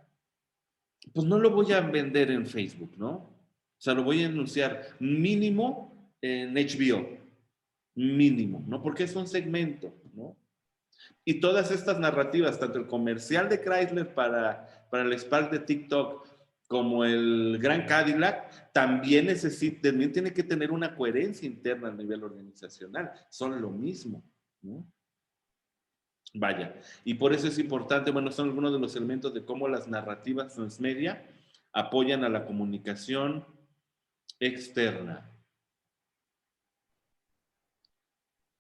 pues no lo voy a vender en Facebook, ¿no? O sea, lo voy a anunciar mínimo en HBO, mínimo, ¿no? Porque es un segmento, ¿no? Y todas estas narrativas, tanto el comercial de Chrysler para el Spark de TikTok, como el Gran Cadillac, también tiene que tener una coherencia interna a nivel organizacional. Son lo mismo, ¿no? Vaya, y por eso es importante, bueno, son algunos de los elementos de cómo las narrativas transmedia apoyan a la comunicación externa.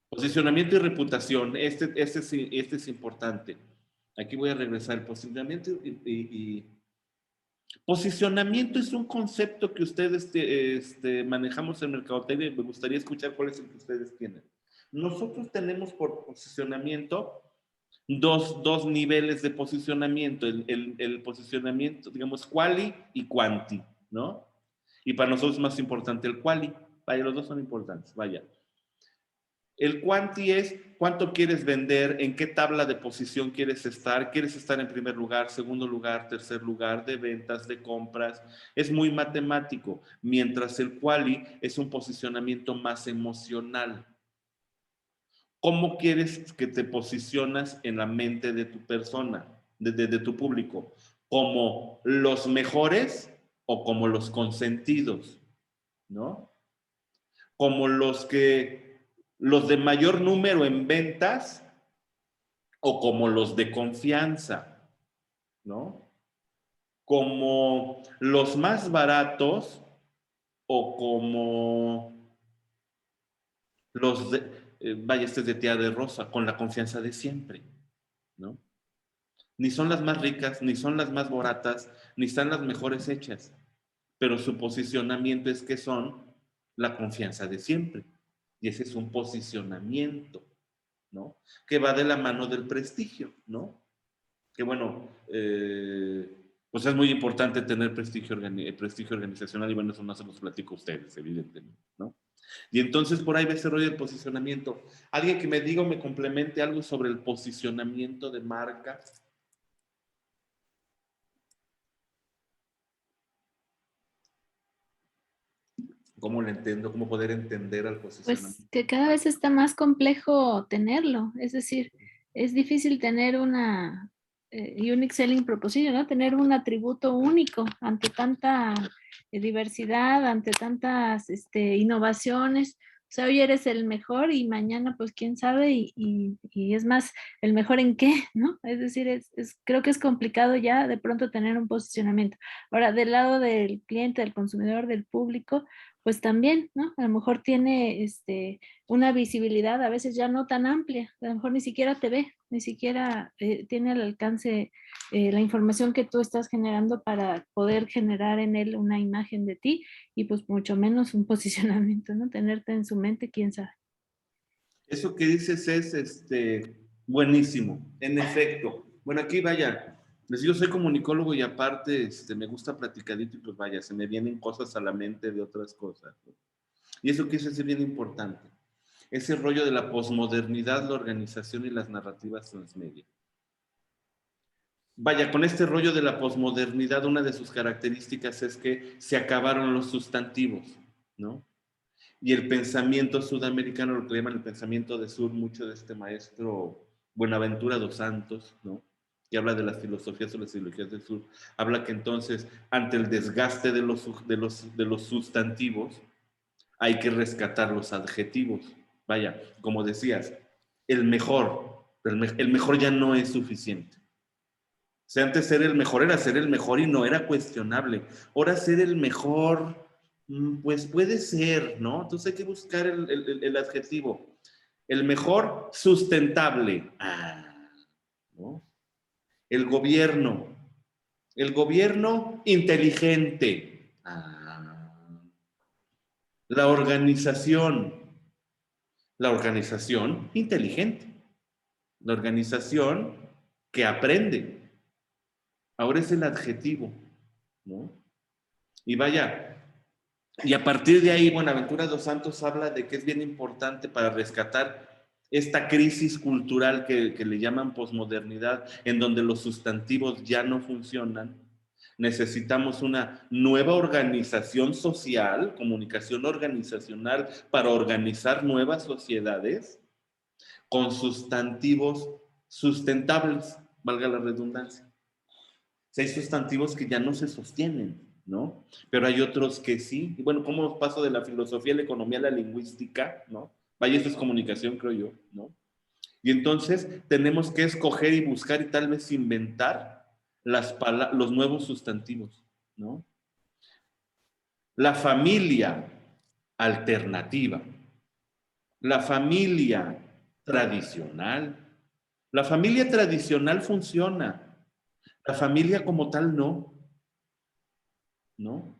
Posicionamiento y reputación, este es importante. Aquí voy a regresar. El posicionamiento posicionamiento es un concepto que ustedes manejamos en mercadotecnia y me gustaría escuchar cuál es el que ustedes tienen. Nosotros tenemos por posicionamiento dos niveles de posicionamiento, el posicionamiento, digamos, quali y quanti, ¿no? Y para nosotros es más importante el quali. Vaya, los dos son importantes, vaya. El quanti es cuánto quieres vender, en qué tabla de posición quieres estar en primer lugar, segundo lugar, tercer lugar, de ventas, de compras. Es muy matemático, mientras el quali es un posicionamiento más emocional. ¿Cómo quieres que te posicionas en la mente de tu persona, de tu público? ¿Como los mejores o como los consentidos? ¿No? Como los de mayor número en ventas o como los de confianza, ¿no? Como los más baratos o como los vaya, este es de tía de rosa, con la confianza de siempre, ¿no? Ni son las más ricas, ni son las más baratas, ni están las mejores hechas, pero su posicionamiento es que son la confianza de siempre. Y ese es un posicionamiento, ¿no? Que va de la mano del prestigio, ¿no? Que bueno, pues es muy importante tener prestigio organizacional y bueno, eso no se los platico a ustedes, evidentemente, ¿no? Y entonces por ahí va ese rollo del posicionamiento. Alguien que me diga o me complemente algo sobre el posicionamiento de marca. ¿Cómo lo entiendo? ¿Cómo poder entender al posicionamiento? Pues que cada vez está más complejo tenerlo, es decir, es difícil tener una unique selling proposition, ¿no? Tener un atributo único ante tanta diversidad, ante tantas innovaciones. O sea, hoy eres el mejor y mañana pues quién sabe y es más, el mejor en qué, ¿no? Es decir, creo que es complicado ya de pronto tener un posicionamiento. Ahora, del lado del cliente, del consumidor, del público, pues también, ¿no? A lo mejor tiene una visibilidad a veces ya no tan amplia, a lo mejor ni siquiera te ve, ni siquiera tiene al alcance la información que tú estás generando para poder generar en él una imagen de ti y pues mucho menos un posicionamiento, ¿no? Tenerte en su mente, quién sabe. Eso que dices es buenísimo, en efecto. Bueno, aquí vaya, yo soy comunicólogo y aparte me gusta platicadito y pues vaya, se me vienen cosas a la mente de otras cosas, ¿no? Y eso que es bien importante. Ese rollo de la posmodernidad, la organización y las narrativas transmedia. Vaya, con este rollo de la posmodernidad, una de sus características es que se acabaron los sustantivos, ¿no? Y el pensamiento sudamericano, lo que llaman el pensamiento de sur, mucho de este maestro Buenaventura dos Santos, ¿no? Que habla de las filosofías o las ideologías del sur, habla que entonces, ante el desgaste de los sustantivos, hay que rescatar los adjetivos. Vaya, como decías, el mejor ya no es suficiente. O sea, antes ser el mejor era ser el mejor y no era cuestionable. Ahora ser el mejor, pues puede ser, ¿no? Entonces hay que buscar el adjetivo. El mejor, sustentable. ¿No? El gobierno. El gobierno, inteligente. La organización. La organización, inteligente. La organización que aprende. Ahora es el adjetivo, ¿no? Y vaya, y a partir de ahí, Buenaventura dos Santos habla de que es bien importante para rescatar esta crisis cultural que le llaman posmodernidad, en donde los sustantivos ya no funcionan. Necesitamos una nueva organización social, comunicación organizacional, para organizar nuevas sociedades con sustantivos sustentables, valga la redundancia. Hay sustantivos que ya no se sostienen, ¿no? Pero hay otros que sí. Y bueno, ¿cómo paso de la filosofía a la economía a la lingüística, ¿no? Vaya, eso es comunicación, creo yo, ¿no? Y entonces tenemos que escoger y buscar y tal vez inventar los nuevos sustantivos, ¿no? La familia alternativa, la familia tradicional. La familia tradicional funciona, la familia como tal no, ¿no?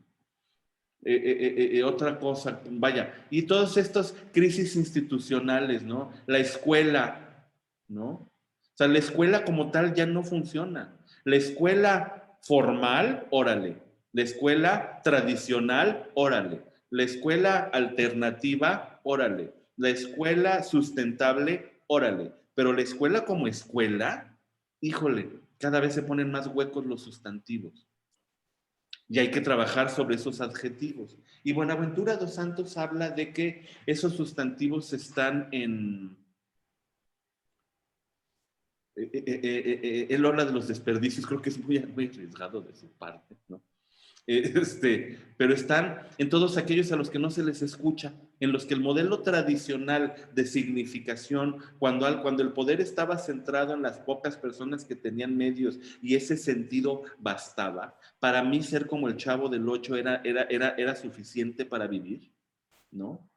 Otra cosa, vaya, y todas estas crisis institucionales, ¿no? La escuela, ¿no? O sea, la escuela como tal ya no funciona. La escuela formal, órale. La escuela tradicional, órale. La escuela alternativa, órale. La escuela sustentable, órale. Pero la escuela como escuela, híjole, cada vez se ponen más huecos los sustantivos. Y hay que trabajar sobre esos adjetivos. Y Buenaventura dos Santos habla de que esos sustantivos están en... él habla de los desperdicios, creo que es muy arriesgado de su parte, ¿no? Pero están en todos aquellos a los que no se les escucha, en los que el modelo tradicional de significación, cuando el poder estaba centrado en las pocas personas que tenían medios y ese sentido bastaba, para mí ser como el Chavo del Ocho era suficiente para vivir, ¿no?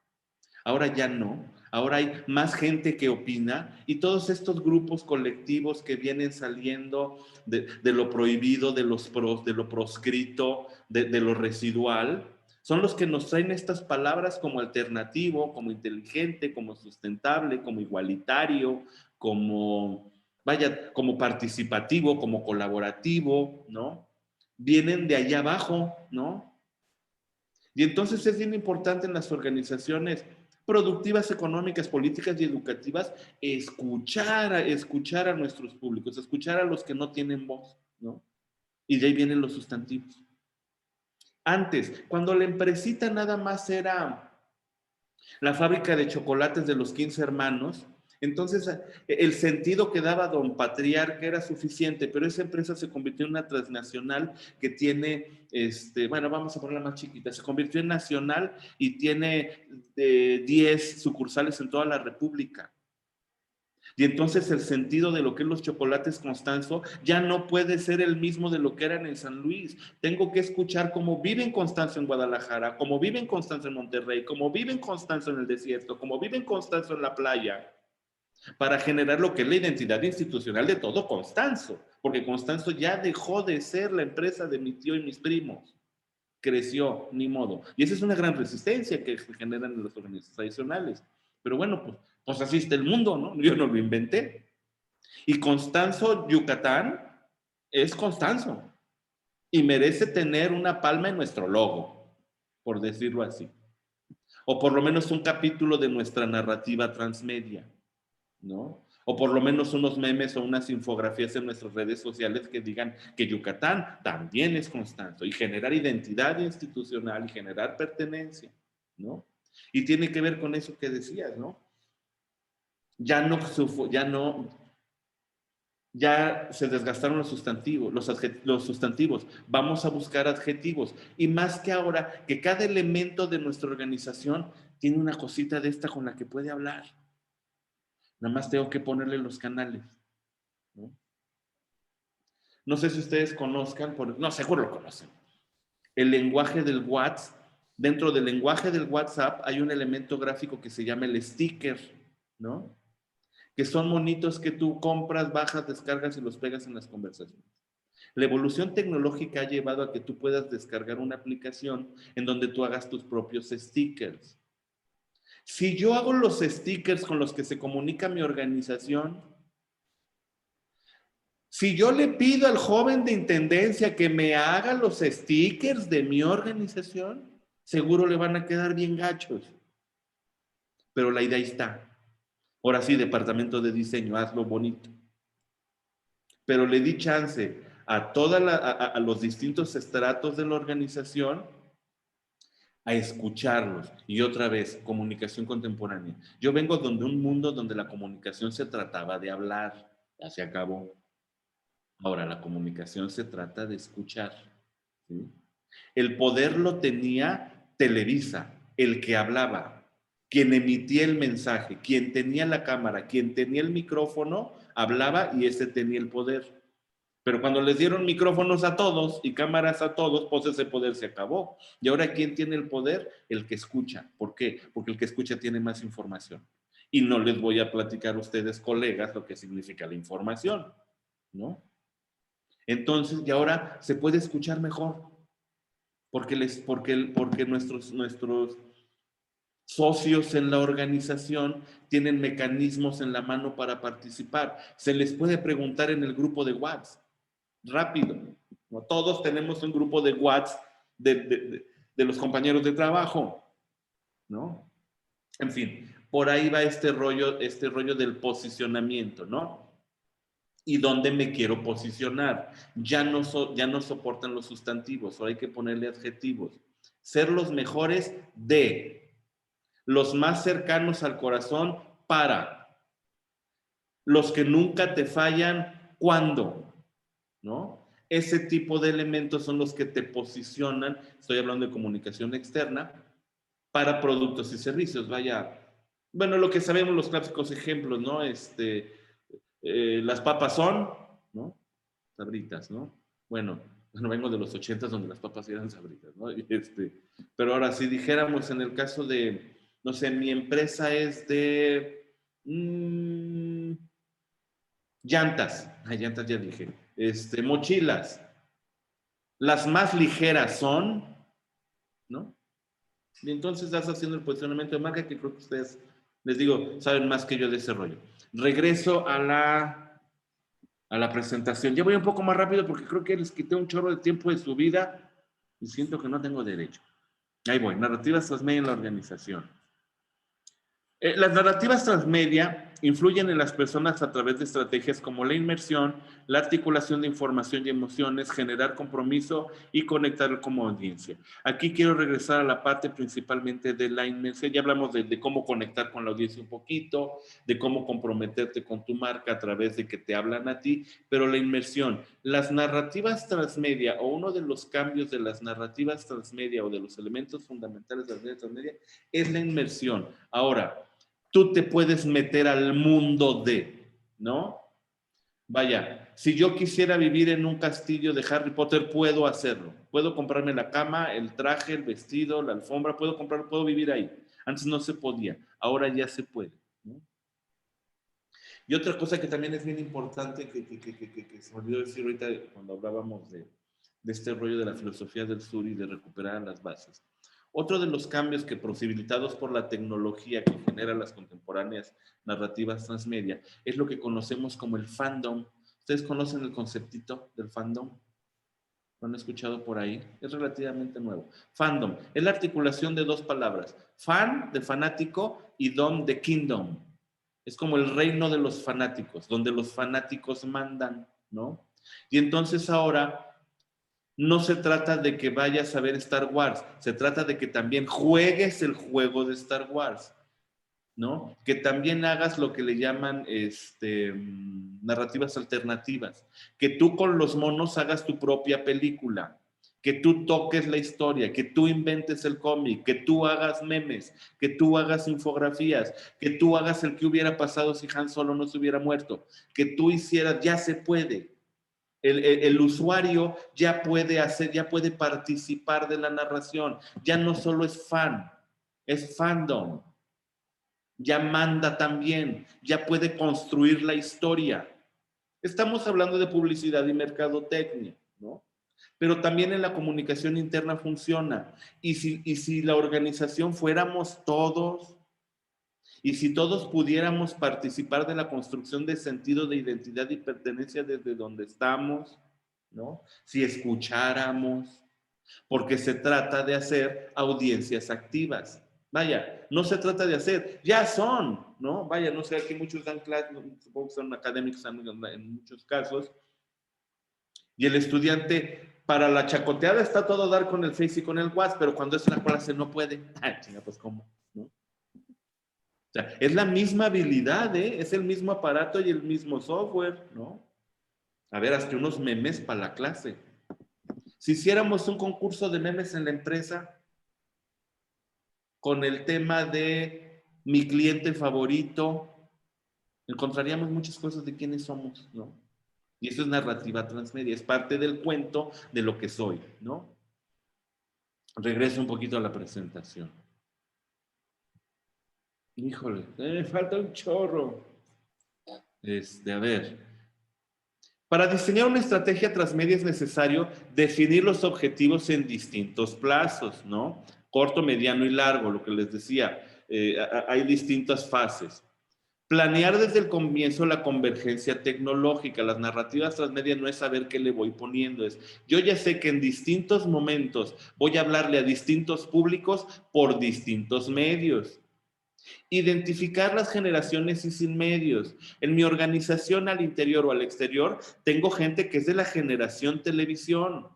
Ahora ya no, ahora hay más gente que opina y todos estos grupos colectivos que vienen saliendo de lo prohibido, de lo proscrito, de lo residual, son los que nos traen estas palabras como alternativo, como inteligente, como sustentable, como igualitario, como, vaya, como participativo, como colaborativo, ¿no? Vienen de allá abajo, ¿no? Y entonces es bien importante en las organizaciones productivas, económicas, políticas y educativas, escuchar a nuestros públicos, escuchar a los que no tienen voz, ¿no? Y de ahí vienen los sustantivos. Antes, cuando la empresita nada más era la fábrica de chocolates de los 15 hermanos, entonces el sentido que daba don Patriarca era suficiente, pero esa empresa se convirtió en una transnacional que tiene, bueno, vamos a ponerla más chiquita, se convirtió en nacional y tiene 10 sucursales en toda la República. Y entonces el sentido de lo que es los chocolates Constanzo ya no puede ser el mismo de lo que eran en San Luis. Tengo que escuchar cómo viven Constanzo en Guadalajara, cómo viven Constanzo en Monterrey, cómo viven Constanzo en el desierto, cómo viven Constanzo en la playa, para generar lo que es la identidad institucional de todo Constanzo. Porque Constanzo ya dejó de ser la empresa de mi tío y mis primos. Creció, ni modo. Y esa es una gran resistencia que se generan en las organizaciones tradicionales. Pero bueno, pues así está el mundo, ¿no? Yo no lo inventé. Y Constanzo, Yucatán, es Constanzo. Y merece tener una palma en nuestro logo, por decirlo así. O por lo menos un capítulo de nuestra narrativa transmedia, ¿no? O por lo menos unos memes o unas infografías en nuestras redes sociales que digan que Yucatán también es Constanzo, y generar identidad institucional y generar pertenencia, ¿no? Y tiene que ver con eso que decías, ¿no? Ya se desgastaron los sustantivos, los sustantivos. Vamos a buscar adjetivos. Y más que ahora, que cada elemento de nuestra organización tiene una cosita de esta con la que puede hablar. Nada más tengo que ponerle los canales, ¿no? No sé si ustedes conozcan, no, seguro lo conocen. El lenguaje del WhatsApp. Dentro del lenguaje del WhatsApp hay un elemento gráfico que se llama el sticker, ¿no? Que son monitos que tú compras, bajas, descargas y los pegas en las conversaciones. La evolución tecnológica ha llevado a que tú puedas descargar una aplicación en donde tú hagas tus propios stickers. Si yo hago los stickers con los que se comunica mi organización, si yo le pido al joven de intendencia que me haga los stickers de mi organización, seguro le van a quedar bien gachos. Pero la idea está. Ahora sí, departamento de diseño, hazlo bonito. Pero le di chance a los distintos estratos de la organización a escucharlos. Y otra vez, comunicación contemporánea. Yo vengo de un mundo donde la comunicación se trataba de hablar. Ya se acabó. Ahora, la comunicación se trata de escuchar, ¿sí? El poder lo tenía Televisa, el que hablaba, quien emitía el mensaje, quien tenía la cámara, quien tenía el micrófono, hablaba y ese tenía el poder. Pero cuando les dieron micrófonos a todos y cámaras a todos, pues ese poder se acabó. Y ahora, ¿quién tiene el poder? El que escucha. ¿Por qué? Porque el que escucha tiene más información. Y no les voy a platicar a ustedes, colegas, lo que significa la información, ¿no? Entonces, y ahora se puede escuchar mejor, porque nuestros socios en la organización tienen mecanismos en la mano para participar. Se les puede preguntar en el grupo de WhatsApp, rápido. ¿No? Todos tenemos un grupo de WhatsApp de los compañeros de trabajo, ¿no? En fin, por ahí va este rollo del posicionamiento, ¿no? ¿Y dónde me quiero posicionar? Ya no soportan los sustantivos, ahora hay que ponerle adjetivos. Ser los mejores de, los más cercanos al corazón para, los que nunca te fallan cuando, ¿no? Ese tipo de elementos son los que te posicionan, estoy hablando de comunicación externa, para productos y servicios. Vaya, bueno, lo que sabemos, los clásicos ejemplos, ¿no? Las papas son, ¿no? Sabritas, ¿no? Bueno, vengo de los 80s donde las papas eran sabritas, ¿no? Pero ahora, si dijéramos en el caso de, no sé, mi empresa es de llantas. Llantas ya dije. Mochilas. Las más ligeras son, ¿no? Y entonces estás haciendo el posicionamiento de marca que creo que ustedes, les digo, saben más que yo de ese rollo. Regreso a la presentación. Ya voy un poco más rápido porque creo que les quité un chorro de tiempo de su vida y siento que no tengo derecho. Ahí voy. Narrativas transmedia en la organización. Las narrativas transmedia influyen en las personas a través de estrategias como la inmersión, la articulación de información y emociones, generar compromiso y conectar como audiencia. Aquí quiero regresar a la parte principalmente de la inmersión. Ya hablamos de cómo conectar con la audiencia un poquito, de cómo comprometerte con tu marca a través de que te hablan a ti, pero la inmersión, las narrativas transmedia o uno de los cambios de las narrativas transmedia o de los elementos fundamentales de las narrativas transmedia es la inmersión. Ahora, tú te puedes meter al mundo de, ¿no? Vaya, si yo quisiera vivir en un castillo de Harry Potter, puedo hacerlo. Puedo comprarme la cama, el traje, el vestido, la alfombra, puedo vivir ahí. Antes no se podía, ahora ya se puede, ¿no? Y otra cosa que también es bien importante, que se me olvidó decir ahorita cuando hablábamos de este rollo de la filosofía del sur y de recuperar las bases. Otro de los cambios que posibilitados por la tecnología que genera las contemporáneas narrativas transmedia es lo que conocemos como el fandom. ¿Ustedes conocen el conceptito del fandom? ¿Lo han escuchado por ahí? Es relativamente nuevo. Fandom es la articulación de dos palabras. Fan, de fanático, y dom, de kingdom. Es como el reino de los fanáticos, donde los fanáticos mandan, ¿no? Y entonces ahora no se trata de que vayas a ver Star Wars, se trata de que también juegues el juego de Star Wars, ¿no? Que también hagas lo que le llaman narrativas alternativas, que tú con los monos hagas tu propia película, que tú toques la historia, que tú inventes el cómic, que tú hagas memes, que tú hagas infografías, que tú hagas el que hubiera pasado si Han Solo no se hubiera muerto, que tú hicieras, ya se puede. El usuario ya puede hacer, ya puede participar de la narración, ya no solo es fan, es fandom, ya manda también, ya puede construir la historia. Estamos hablando de publicidad y mercadotecnia, ¿no? Pero también en la comunicación interna funciona. Y si la organización fuéramos todos, y si todos pudiéramos participar de la construcción de sentido de identidad y pertenencia desde donde estamos, ¿no? Si escucháramos, porque se trata de hacer audiencias activas. Vaya, no se trata de hacer, ya son, ¿no? Vaya, no sé, aquí muchos dan clases, supongo que son académicos en muchos casos, y el estudiante, para la chacoteada está todo dar con el Face y con el WhatsApp, pero cuando es una clase no puede. Ah, chinga, pues ¿cómo? ¿No? O sea, es la misma habilidad, ¿eh? Es el mismo aparato y el mismo software, ¿no? A ver, hazte unos memes para la clase. Si hiciéramos un concurso de memes en la empresa con el tema de mi cliente favorito, encontraríamos muchas cosas de quiénes somos, ¿no? Y eso es narrativa transmedia, es parte del cuento de lo que soy, ¿no? Regreso un poquito a la presentación. Híjole, falta un chorro. A ver. Para diseñar una estrategia transmedia es necesario definir los objetivos en distintos plazos, ¿no? Corto, mediano y largo, lo que les decía. Hay distintas fases. Planear desde el comienzo la convergencia tecnológica. Las narrativas transmedia no es saber qué le voy poniendo, es yo ya sé que en distintos momentos voy a hablarle a distintos públicos por distintos medios. Identificar las generaciones y sin medios. En mi organización al interior o al exterior, tengo gente que es de la generación televisión,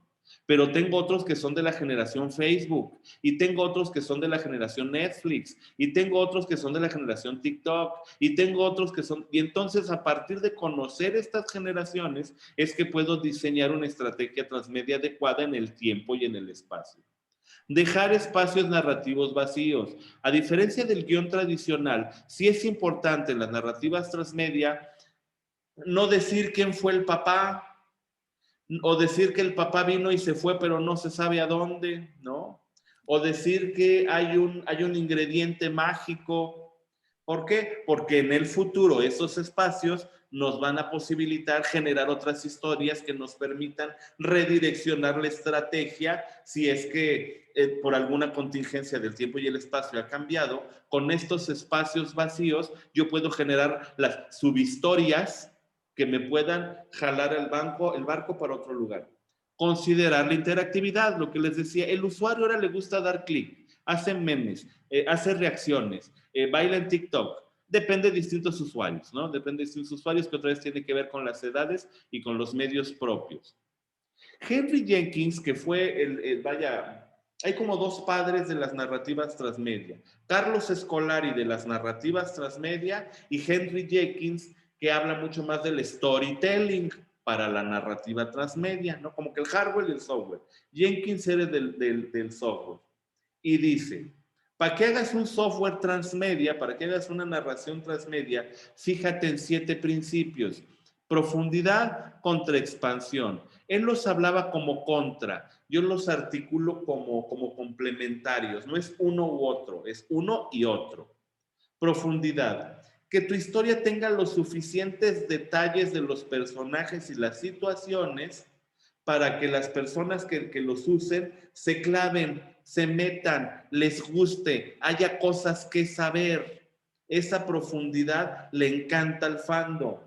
pero tengo otros que son de la generación Facebook, y tengo otros que son de la generación Netflix, y tengo otros que son de la generación TikTok, y tengo otros que son... Y entonces, a partir de conocer estas generaciones, es que puedo diseñar una estrategia transmedia adecuada en el tiempo y en el espacio. Dejar espacios narrativos vacíos. A diferencia del guión tradicional, sí es importante en las narrativas transmedia no decir quién fue el papá, o decir que el papá vino y se fue pero no se sabe a dónde, ¿no? O decir que hay un ingrediente mágico. ¿Por qué? Porque en el futuro esos espacios nos van a posibilitar generar otras historias que nos permitan redireccionar la estrategia si es que por alguna contingencia del tiempo y el espacio ha cambiado. Con estos espacios vacíos yo puedo generar las subhistorias que me puedan jalar el barco para otro lugar. Considerar la interactividad, lo que les decía, el usuario ahora le gusta dar clic, hace memes, hace reacciones, baila en TikTok. Depende de distintos usuarios, ¿no? Depende de distintos usuarios, que otra vez tiene que ver con las edades y con los medios propios. Henry Jenkins, que fue vaya, hay como dos padres de las narrativas transmedia. Carlos Scolari de las narrativas transmedia y Henry Jenkins, que habla mucho más del storytelling para la narrativa transmedia, ¿no? Como que el hardware y el software. Jenkins era del software. Y dice, para que hagas un software transmedia, para que hagas una narración transmedia, fíjate en 7 principios. Profundidad contra expansión. Él los hablaba como contra, yo los articulo como complementarios. No es uno u otro, es uno y otro. Profundidad. Que tu historia tenga los suficientes detalles de los personajes y las situaciones para que las personas que los usen se claven, se metan, les guste, haya cosas que saber. Esa profundidad le encanta al fandom.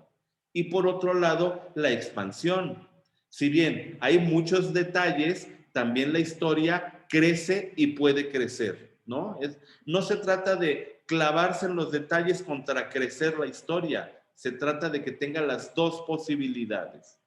Y por otro lado, la expansión. Si bien hay muchos detalles, también la historia crece y puede crecer, ¿no? No se trata de clavarse en los detalles contra crecer la historia, se trata de que tenga las dos posibilidades.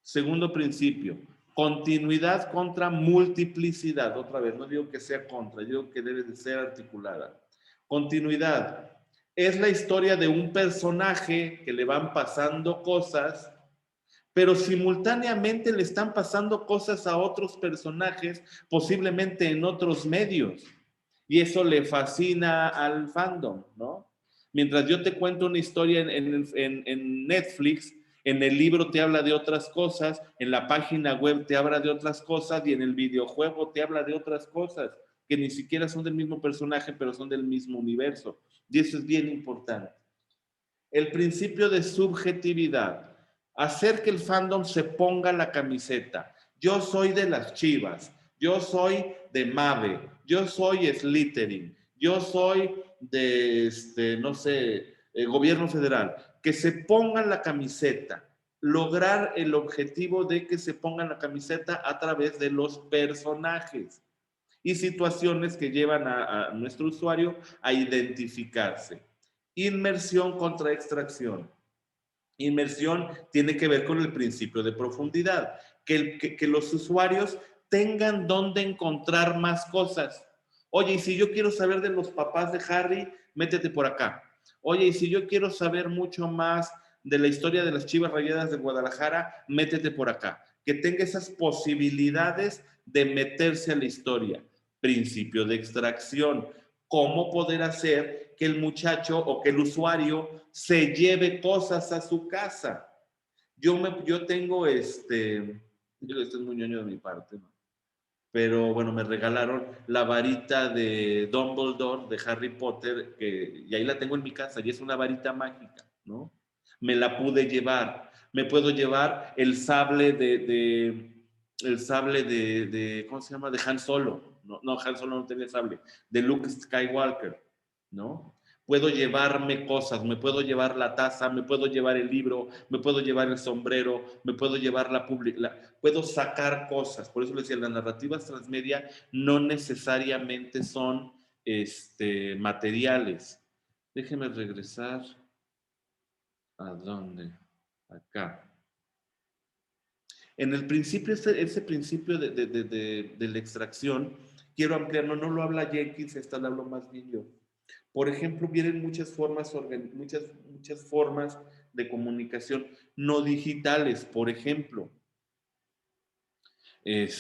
Segundo principio, continuidad contra multiplicidad. Otra vez, no digo que sea contra, digo que debe de ser articulada. Continuidad. Es la historia de un personaje que le van pasando cosas, pero simultáneamente le están pasando cosas a otros personajes, posiblemente en otros medios. Y eso le fascina al fandom, ¿no? Mientras yo te cuento una historia en Netflix, en el libro te habla de otras cosas, en la página web te habla de otras cosas y en el videojuego te habla de otras cosas que ni siquiera son del mismo personaje, pero son del mismo universo. Y eso es bien importante. El principio de subjetividad. Hacer que el fandom se ponga la camiseta. Yo soy de las Chivas, yo soy de Mave, yo soy Slytherin, yo soy de, no sé, gobierno federal. Que se pongan la camiseta. Lograr el objetivo de que se pongan la camiseta a través de los personajes y situaciones que llevan a nuestro usuario a identificarse. Inmersión contra extracción. Inmersión tiene que ver con el principio de profundidad, que los usuarios tengan dónde encontrar más cosas. Oye, y si yo quiero saber de los papás de Harry, métete por acá. Oye, y si yo quiero saber mucho más de la historia de las Chivas Rayadas de Guadalajara, métete por acá. Que tenga esas posibilidades de meterse a la historia. Principio de extracción. ¿Cómo poder hacer que el muchacho o que el usuario se lleve cosas a su casa? Yo tengo esto es muy ñoño de mi parte, ¿no? Pero bueno, me regalaron la varita de Dumbledore, de Harry Potter, y ahí la tengo en mi casa, y es una varita mágica, ¿no? Me la pude llevar. Me puedo llevar el sable ¿cómo se llama? De Han Solo. No, Han Solo no tenía sable. De Luke Skywalker, ¿no? Puedo llevarme cosas, me puedo llevar la taza, me puedo llevar el libro, me puedo llevar el sombrero, me puedo llevar puedo sacar cosas. Por eso les decía, las narrativas transmedia no necesariamente son materiales. Déjenme regresar. ¿A dónde? Acá. En el principio, ese principio de la extracción, quiero ampliarlo, no lo habla Jenkins, esta lo hablo más bien yo. Por ejemplo, vienen muchas formas de comunicación no digitales. Por ejemplo, me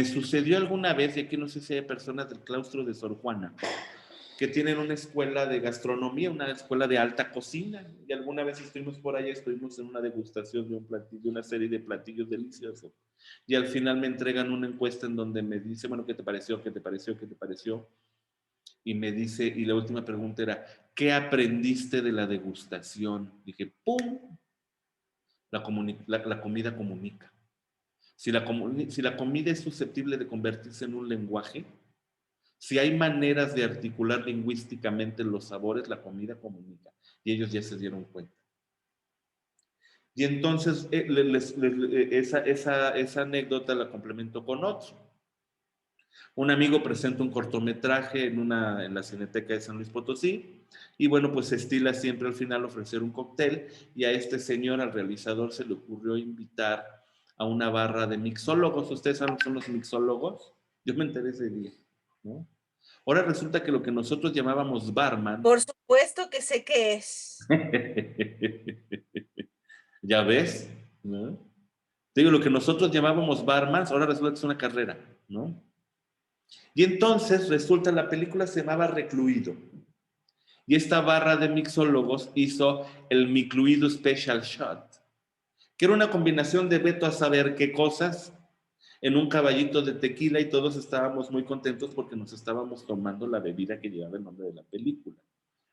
sucedió alguna vez, y aquí no sé si hay personas del claustro de Sor Juana, que tienen una escuela de gastronomía, una escuela de alta cocina, y alguna vez estuvimos por allá, estuvimos en una degustación de un platillo, una serie de platillos deliciosos, y al final me entregan una encuesta en donde me dice, bueno, ¿qué te pareció? ¿Qué te pareció? ¿Qué te pareció? Y me dice, y la última pregunta era, ¿qué aprendiste de la degustación? Dije, ¡pum! La comida comunica. Si la comida es susceptible de convertirse en un lenguaje, si hay maneras de articular lingüísticamente los sabores, la comida comunica. Y ellos ya se dieron cuenta. Y entonces esa anécdota la complemento con otro. Un amigo presenta un cortometraje en la Cineteca de San Luis Potosí y bueno, pues se estila siempre al final ofrecer un cóctel y a este señor, al realizador, se le ocurrió invitar a una barra de mixólogos. ¿Ustedes saben qué son los mixólogos? Yo me enteré ese día, ¿no? Ahora resulta que lo que nosotros llamábamos barman... Por supuesto que sé qué es. ¿Ya ves? ¿No? Te digo, lo que nosotros llamábamos barman, ahora resulta que es una carrera, ¿no? Y entonces resulta, la película se llamaba Recluido. Y esta barra de mixólogos hizo el Micluido Special Shot, que era una combinación de veto a saber qué cosas en un caballito de tequila, y todos estábamos muy contentos porque nos estábamos tomando la bebida que llevaba el nombre de la película.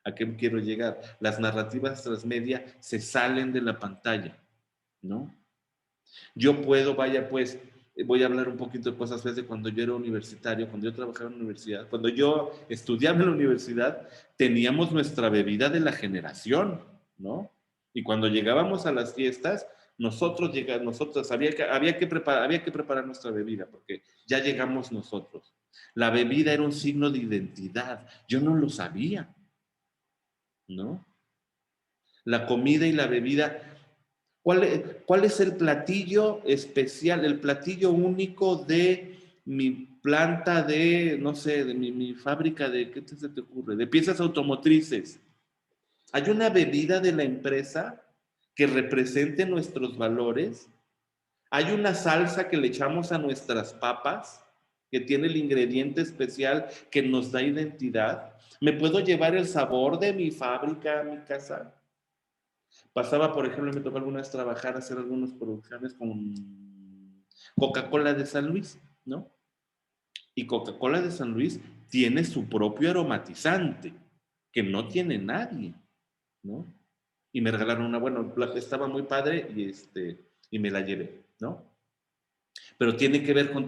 ¿A qué quiero llegar? Las narrativas transmedia se salen de la pantalla, ¿no? Yo puedo, vaya pues, voy a hablar un poquito de cosas de cuando yo era universitario, cuando yo trabajaba en la universidad, cuando yo estudiaba en la universidad, teníamos nuestra bebida de la generación, ¿no? Y cuando llegábamos a las fiestas, nosotros había que preparar nuestra bebida, porque ya llegamos nosotros. La bebida era un signo de identidad, yo no lo sabía, ¿no? La comida y la bebida. ¿Cuál es el platillo especial, el platillo único de mi planta de, no sé, de mi fábrica de, ¿qué se te ocurre? De piezas automotrices. ¿Hay una bebida de la empresa que represente nuestros valores? ¿Hay una salsa que le echamos a nuestras papas que tiene el ingrediente especial que nos da identidad? ¿Me puedo llevar el sabor de mi fábrica a mi casa? Pasaba, por ejemplo, me tocó alguna vez trabajar, hacer algunas producciones con Coca-Cola de San Luis, ¿no? Y Coca-Cola de San Luis tiene su propio aromatizante, que no tiene nadie, ¿no? Y me regalaron una, bueno, estaba muy padre y me la llevé, ¿no? Pero tiene que ver con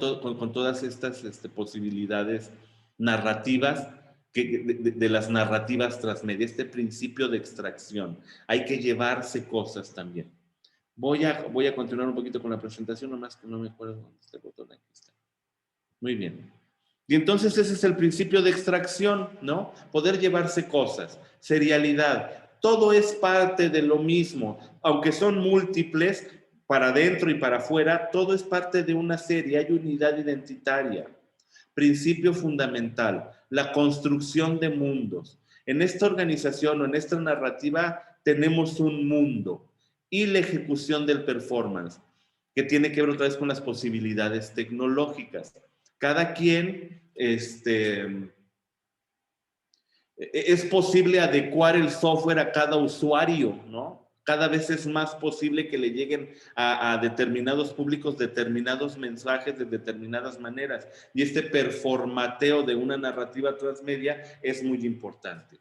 todas estas posibilidades narrativas, de las narrativas transmedia, este principio de extracción. Hay que llevarse cosas también. Voy a continuar un poquito con la presentación, nomás que no me acuerdo dónde está el botón. Aquí está. Muy bien. Y entonces ese es el principio de extracción, ¿no? Poder llevarse cosas, serialidad. Todo es parte de lo mismo, aunque son múltiples, para adentro y para afuera, todo es parte de una serie, hay unidad identitaria. Principio fundamental, la construcción de mundos. En esta organización o en esta narrativa tenemos un mundo y la ejecución del performance, que tiene que ver otra vez con las posibilidades tecnológicas. Cada quien, es posible adecuar el software a cada usuario, ¿no? Cada vez es más posible que le lleguen a determinados públicos determinados mensajes de determinadas maneras. Y este performateo de una narrativa transmedia es muy importante.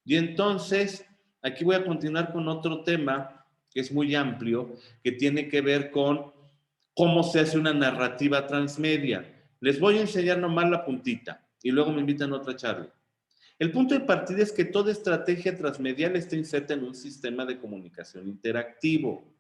Y entonces, aquí voy a continuar con otro tema que es muy amplio, que tiene que ver con cómo se hace una narrativa transmedia. Les voy a enseñar nomás la puntita y luego me invitan a otra charla. El punto de partida es que toda estrategia transmedial está inserta en un sistema de comunicación interactivo.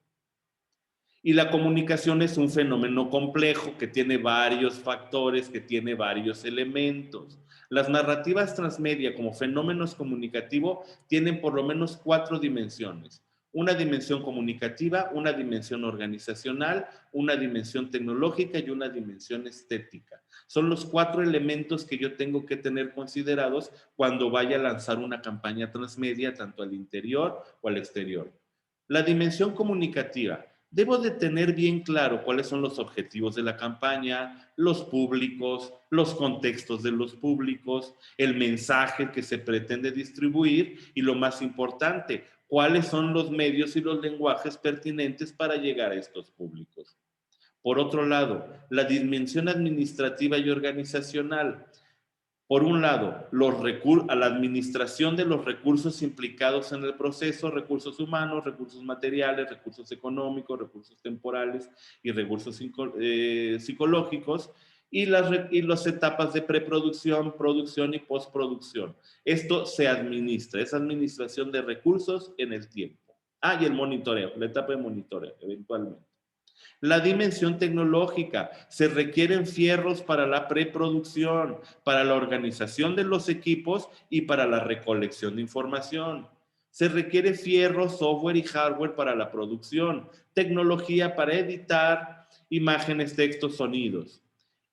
Y la comunicación es un fenómeno complejo que tiene varios factores, que tiene varios elementos. Las narrativas transmedia como fenómenos comunicativos tienen por lo menos 4 dimensiones. Una dimensión comunicativa, una dimensión organizacional, una dimensión tecnológica y una dimensión estética. Son los 4 elementos que yo tengo que tener considerados cuando vaya a lanzar una campaña transmedia, tanto al interior o al exterior. La dimensión comunicativa. Debo de tener bien claro cuáles son los objetivos de la campaña, los públicos, los contextos de los públicos, el mensaje que se pretende distribuir y lo más importante, cuáles son los medios y los lenguajes pertinentes para llegar a estos públicos. Por otro lado, la dimensión administrativa y organizacional. Por un lado, a la administración de los recursos implicados en el proceso, recursos humanos, recursos materiales, recursos económicos, recursos temporales y recursos psicológicos, y las etapas de preproducción, producción y postproducción. Esto se administra, es administración de recursos en el tiempo. Y el monitoreo, la etapa de monitoreo, eventualmente. La dimensión tecnológica, se requieren fierros para la preproducción, para la organización de los equipos y para la recolección de información. Se requiere fierro, software y hardware para la producción, tecnología para editar imágenes, textos, sonidos.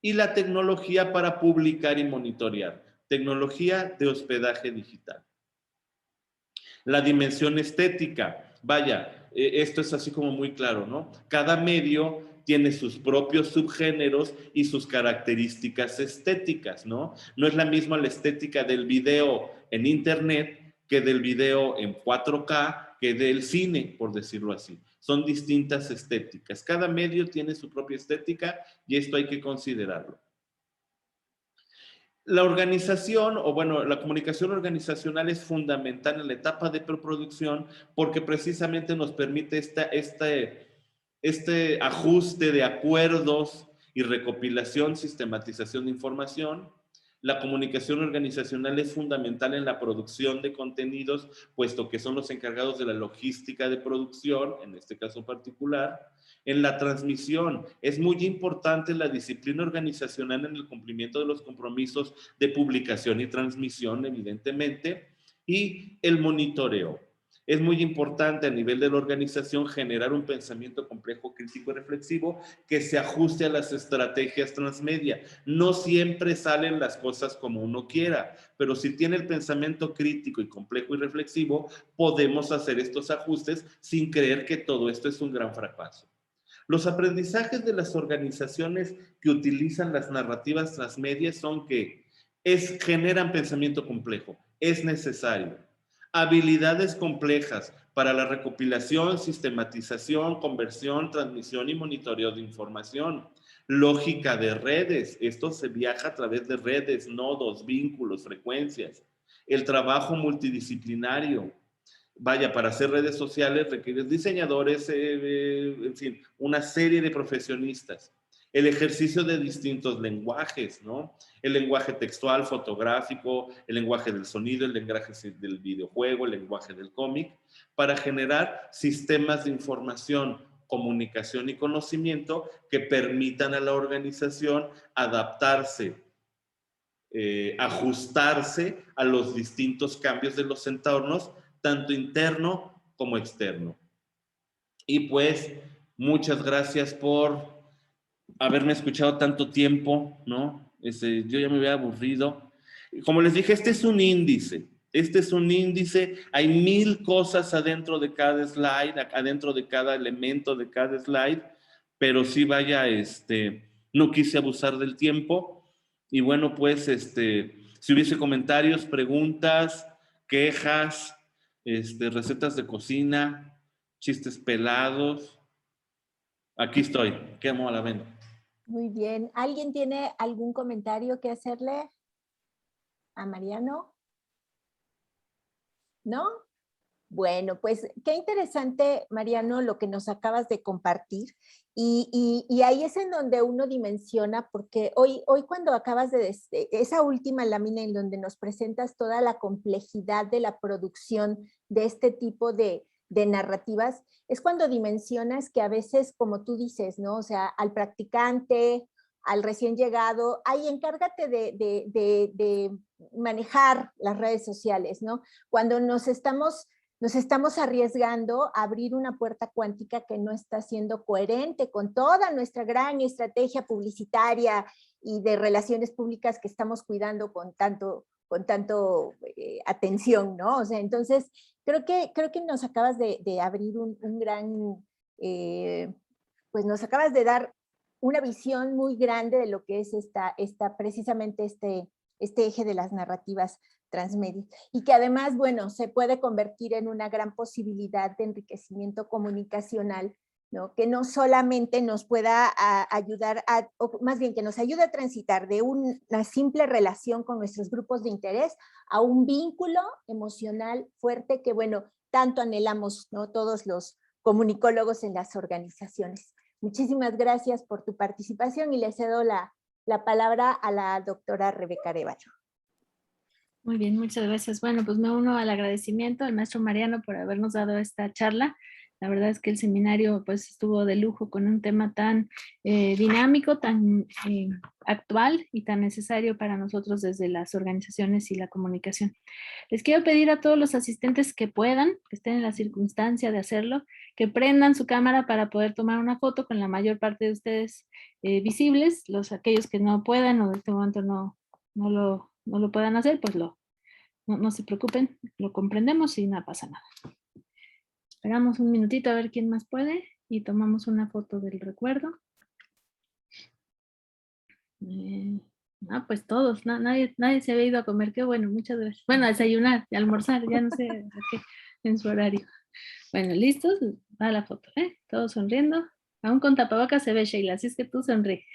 Y la tecnología para publicar y monitorear, tecnología de hospedaje digital. La dimensión estética, vaya, esto es así como muy claro, ¿no? Cada medio tiene sus propios subgéneros y sus características estéticas, ¿no? No es la misma la estética del video en internet que del video en 4K, que del cine, por decirlo así. Son distintas estéticas. Cada medio tiene su propia estética y esto hay que considerarlo. La organización, o bueno, la comunicación organizacional es fundamental en la etapa de preproducción porque precisamente nos permite este ajuste de acuerdos y recopilación, sistematización de información. La comunicación organizacional es fundamental en la producción de contenidos, puesto que son los encargados de la logística de producción, en este caso particular. En la transmisión, es muy importante la disciplina organizacional en el cumplimiento de los compromisos de publicación y transmisión, evidentemente, y el monitoreo. Es muy importante a nivel de la organización generar un pensamiento complejo, crítico y reflexivo que se ajuste a las estrategias transmedia. No siempre salen las cosas como uno quiera, pero si tiene el pensamiento crítico y complejo y reflexivo, podemos hacer estos ajustes sin creer que todo esto es un gran fracaso. Los aprendizajes de las organizaciones que utilizan las narrativas transmedia son que generan pensamiento complejo, es necesario. Habilidades complejas para la recopilación, sistematización, conversión, transmisión y monitoreo de información. Lógica de redes, esto se viaja a través de redes, nodos, vínculos, frecuencias. El trabajo multidisciplinario. Vaya, para hacer redes sociales requieres diseñadores, en fin, una serie de profesionistas. El ejercicio de distintos lenguajes, ¿no? El lenguaje textual, fotográfico, el lenguaje del sonido, el lenguaje del videojuego, el lenguaje del cómic, para generar sistemas de información, comunicación y conocimiento que permitan a la organización adaptarse, ajustarse a los distintos cambios de los entornos, tanto interno como externo. Y pues, muchas gracias por haberme escuchado tanto tiempo, ¿no? Yo ya me había aburrido. Como les dije, este es un índice. Este es un índice, hay 1000 cosas adentro de cada slide, adentro de cada elemento de cada slide, pero sí vaya, no quise abusar del tiempo. Y bueno, pues, si hubiese comentarios, preguntas, quejas, recetas de cocina, chistes pelados, aquí estoy, quemo a la venta. Muy bien. ¿Alguien tiene algún comentario que hacerle a Mariano? ¿No? Bueno, pues qué interesante, Mariano, lo que nos acabas de compartir. Y ahí es en donde uno dimensiona, porque hoy cuando acabas de esa última lámina en donde nos presentas toda la complejidad de la producción de este tipo de narrativas, es cuando dimensionas que a veces, como tú dices, ¿no? O sea, al practicante, al recién llegado, ahí encárgate de manejar las redes sociales, ¿no? Cuando nos estamos arriesgando a abrir una puerta cuántica que no está siendo coherente con toda nuestra gran estrategia publicitaria y de relaciones públicas que estamos cuidando con tanto atención, ¿no? O sea, entonces, creo que nos acabas de abrir un gran, pues nos acabas de dar una visión muy grande de lo que es precisamente este eje de las narrativas transmedia, y que además, bueno, se puede convertir en una gran posibilidad de enriquecimiento comunicacional, ¿no? Que no solamente nos pueda ayudar o más bien que nos ayude a transitar de una simple relación con nuestros grupos de interés a un vínculo emocional fuerte que, bueno, tanto anhelamos, ¿no? Todos los comunicólogos en las organizaciones. Muchísimas gracias por tu participación y le cedo la palabra a la doctora Rebeca Arévalo. Muy bien, muchas gracias. Bueno, pues me uno al agradecimiento al maestro Mariano por habernos dado esta charla. La verdad es que el seminario pues estuvo de lujo con un tema tan dinámico, tan actual y tan necesario para nosotros desde las organizaciones y la comunicación. Les quiero pedir a todos los asistentes que puedan, que estén en la circunstancia de hacerlo, que prendan su cámara para poder tomar una foto con la mayor parte de ustedes visibles. Aquellos que no puedan o en este momento no lo puedan hacer, pues no se preocupen, lo comprendemos y no pasa nada. Esperamos un minutito a ver quién más puede y tomamos una foto del recuerdo. Pues todos, nadie se había ido a comer, qué bueno, muchas gracias. Bueno, a desayunar, a almorzar, ya no sé a qué, en su horario. Bueno, ¿listos? Va la foto, ¿eh? Todos sonriendo. Aún con tapabocas se ve, Sheila, así es que tú sonríe.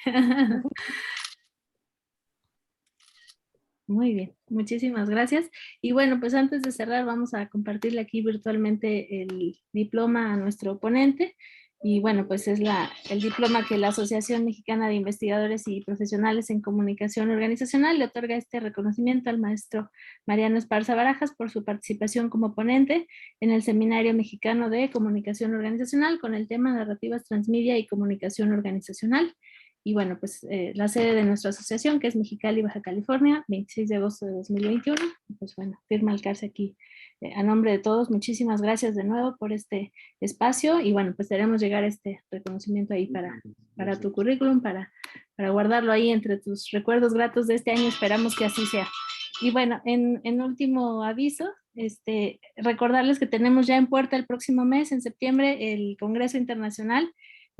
Muy bien, muchísimas gracias. Y bueno, pues antes de cerrar vamos a compartirle aquí virtualmente el diploma a nuestro ponente. Y bueno, pues es el diploma que la Asociación Mexicana de Investigadores y Profesionales en Comunicación Organizacional le otorga este reconocimiento al maestro Mariano Esparza Barajas por su participación como ponente en el Seminario Mexicano de Comunicación Organizacional con el tema Narrativas Transmedia y Comunicación Organizacional. Y bueno, pues la sede de nuestra asociación, que es Mexicali, Baja California, 26 de agosto de 2021. Pues bueno, firma el CARSE aquí a nombre de todos. Muchísimas gracias de nuevo por este espacio y bueno, pues haremos llegar este reconocimiento ahí para tu currículum, para guardarlo ahí entre tus recuerdos gratos de este año. Esperamos que así sea. Y bueno, en último aviso, recordarles que tenemos ya en puerta el próximo mes, en septiembre, el Congreso Internacional,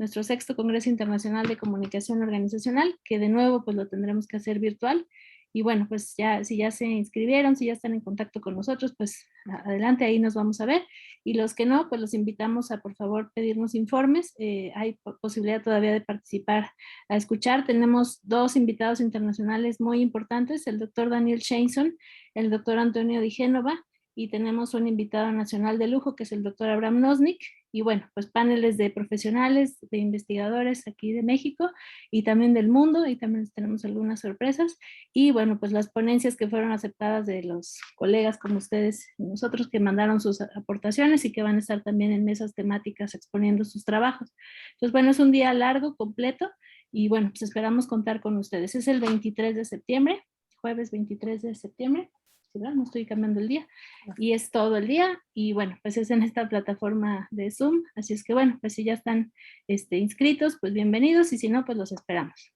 nuestro 6º Congreso Internacional de Comunicación Organizacional, que de nuevo pues lo tendremos que hacer virtual. Y bueno, pues ya, si ya se inscribieron, si ya están en contacto con nosotros, pues adelante, ahí nos vamos a ver. Y los que no, pues los invitamos a por favor pedirnos informes. Hay posibilidad todavía de participar, a escuchar. Tenemos 2 invitados internacionales muy importantes, el doctor Daniel Shainson, el doctor Antonio Di Génova, y tenemos un invitado nacional de lujo que es el doctor Abraham Nosnik. Y bueno, pues paneles de profesionales, de investigadores aquí de México y también del mundo, y también tenemos algunas sorpresas. Y bueno, pues las ponencias que fueron aceptadas de los colegas como ustedes y nosotros que mandaron sus aportaciones y que van a estar también en mesas temáticas exponiendo sus trabajos. Entonces, bueno, es un día largo, completo, y bueno, pues esperamos contar con ustedes. Es el 23 de septiembre, jueves 23 de septiembre. No estoy cambiando el día, y es todo el día, y bueno, pues es en esta plataforma de Zoom, así es que bueno, pues si ya están inscritos, pues bienvenidos, y si no, pues los esperamos.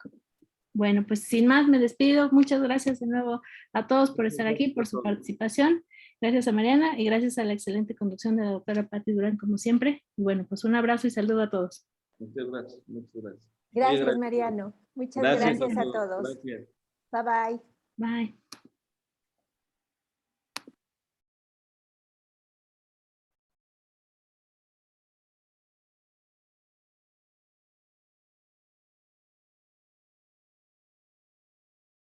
Bueno, pues sin más me despido, muchas gracias de nuevo a todos por estar aquí, por su participación, gracias a Mariana, y gracias a la excelente conducción de la doctora Patti Durán, como siempre, y bueno, pues un abrazo y saludo a todos. Muchas gracias, muchas gracias. Gracias, Mariano. Muchas gracias a todos. Gracias. Bye, bye. Bye.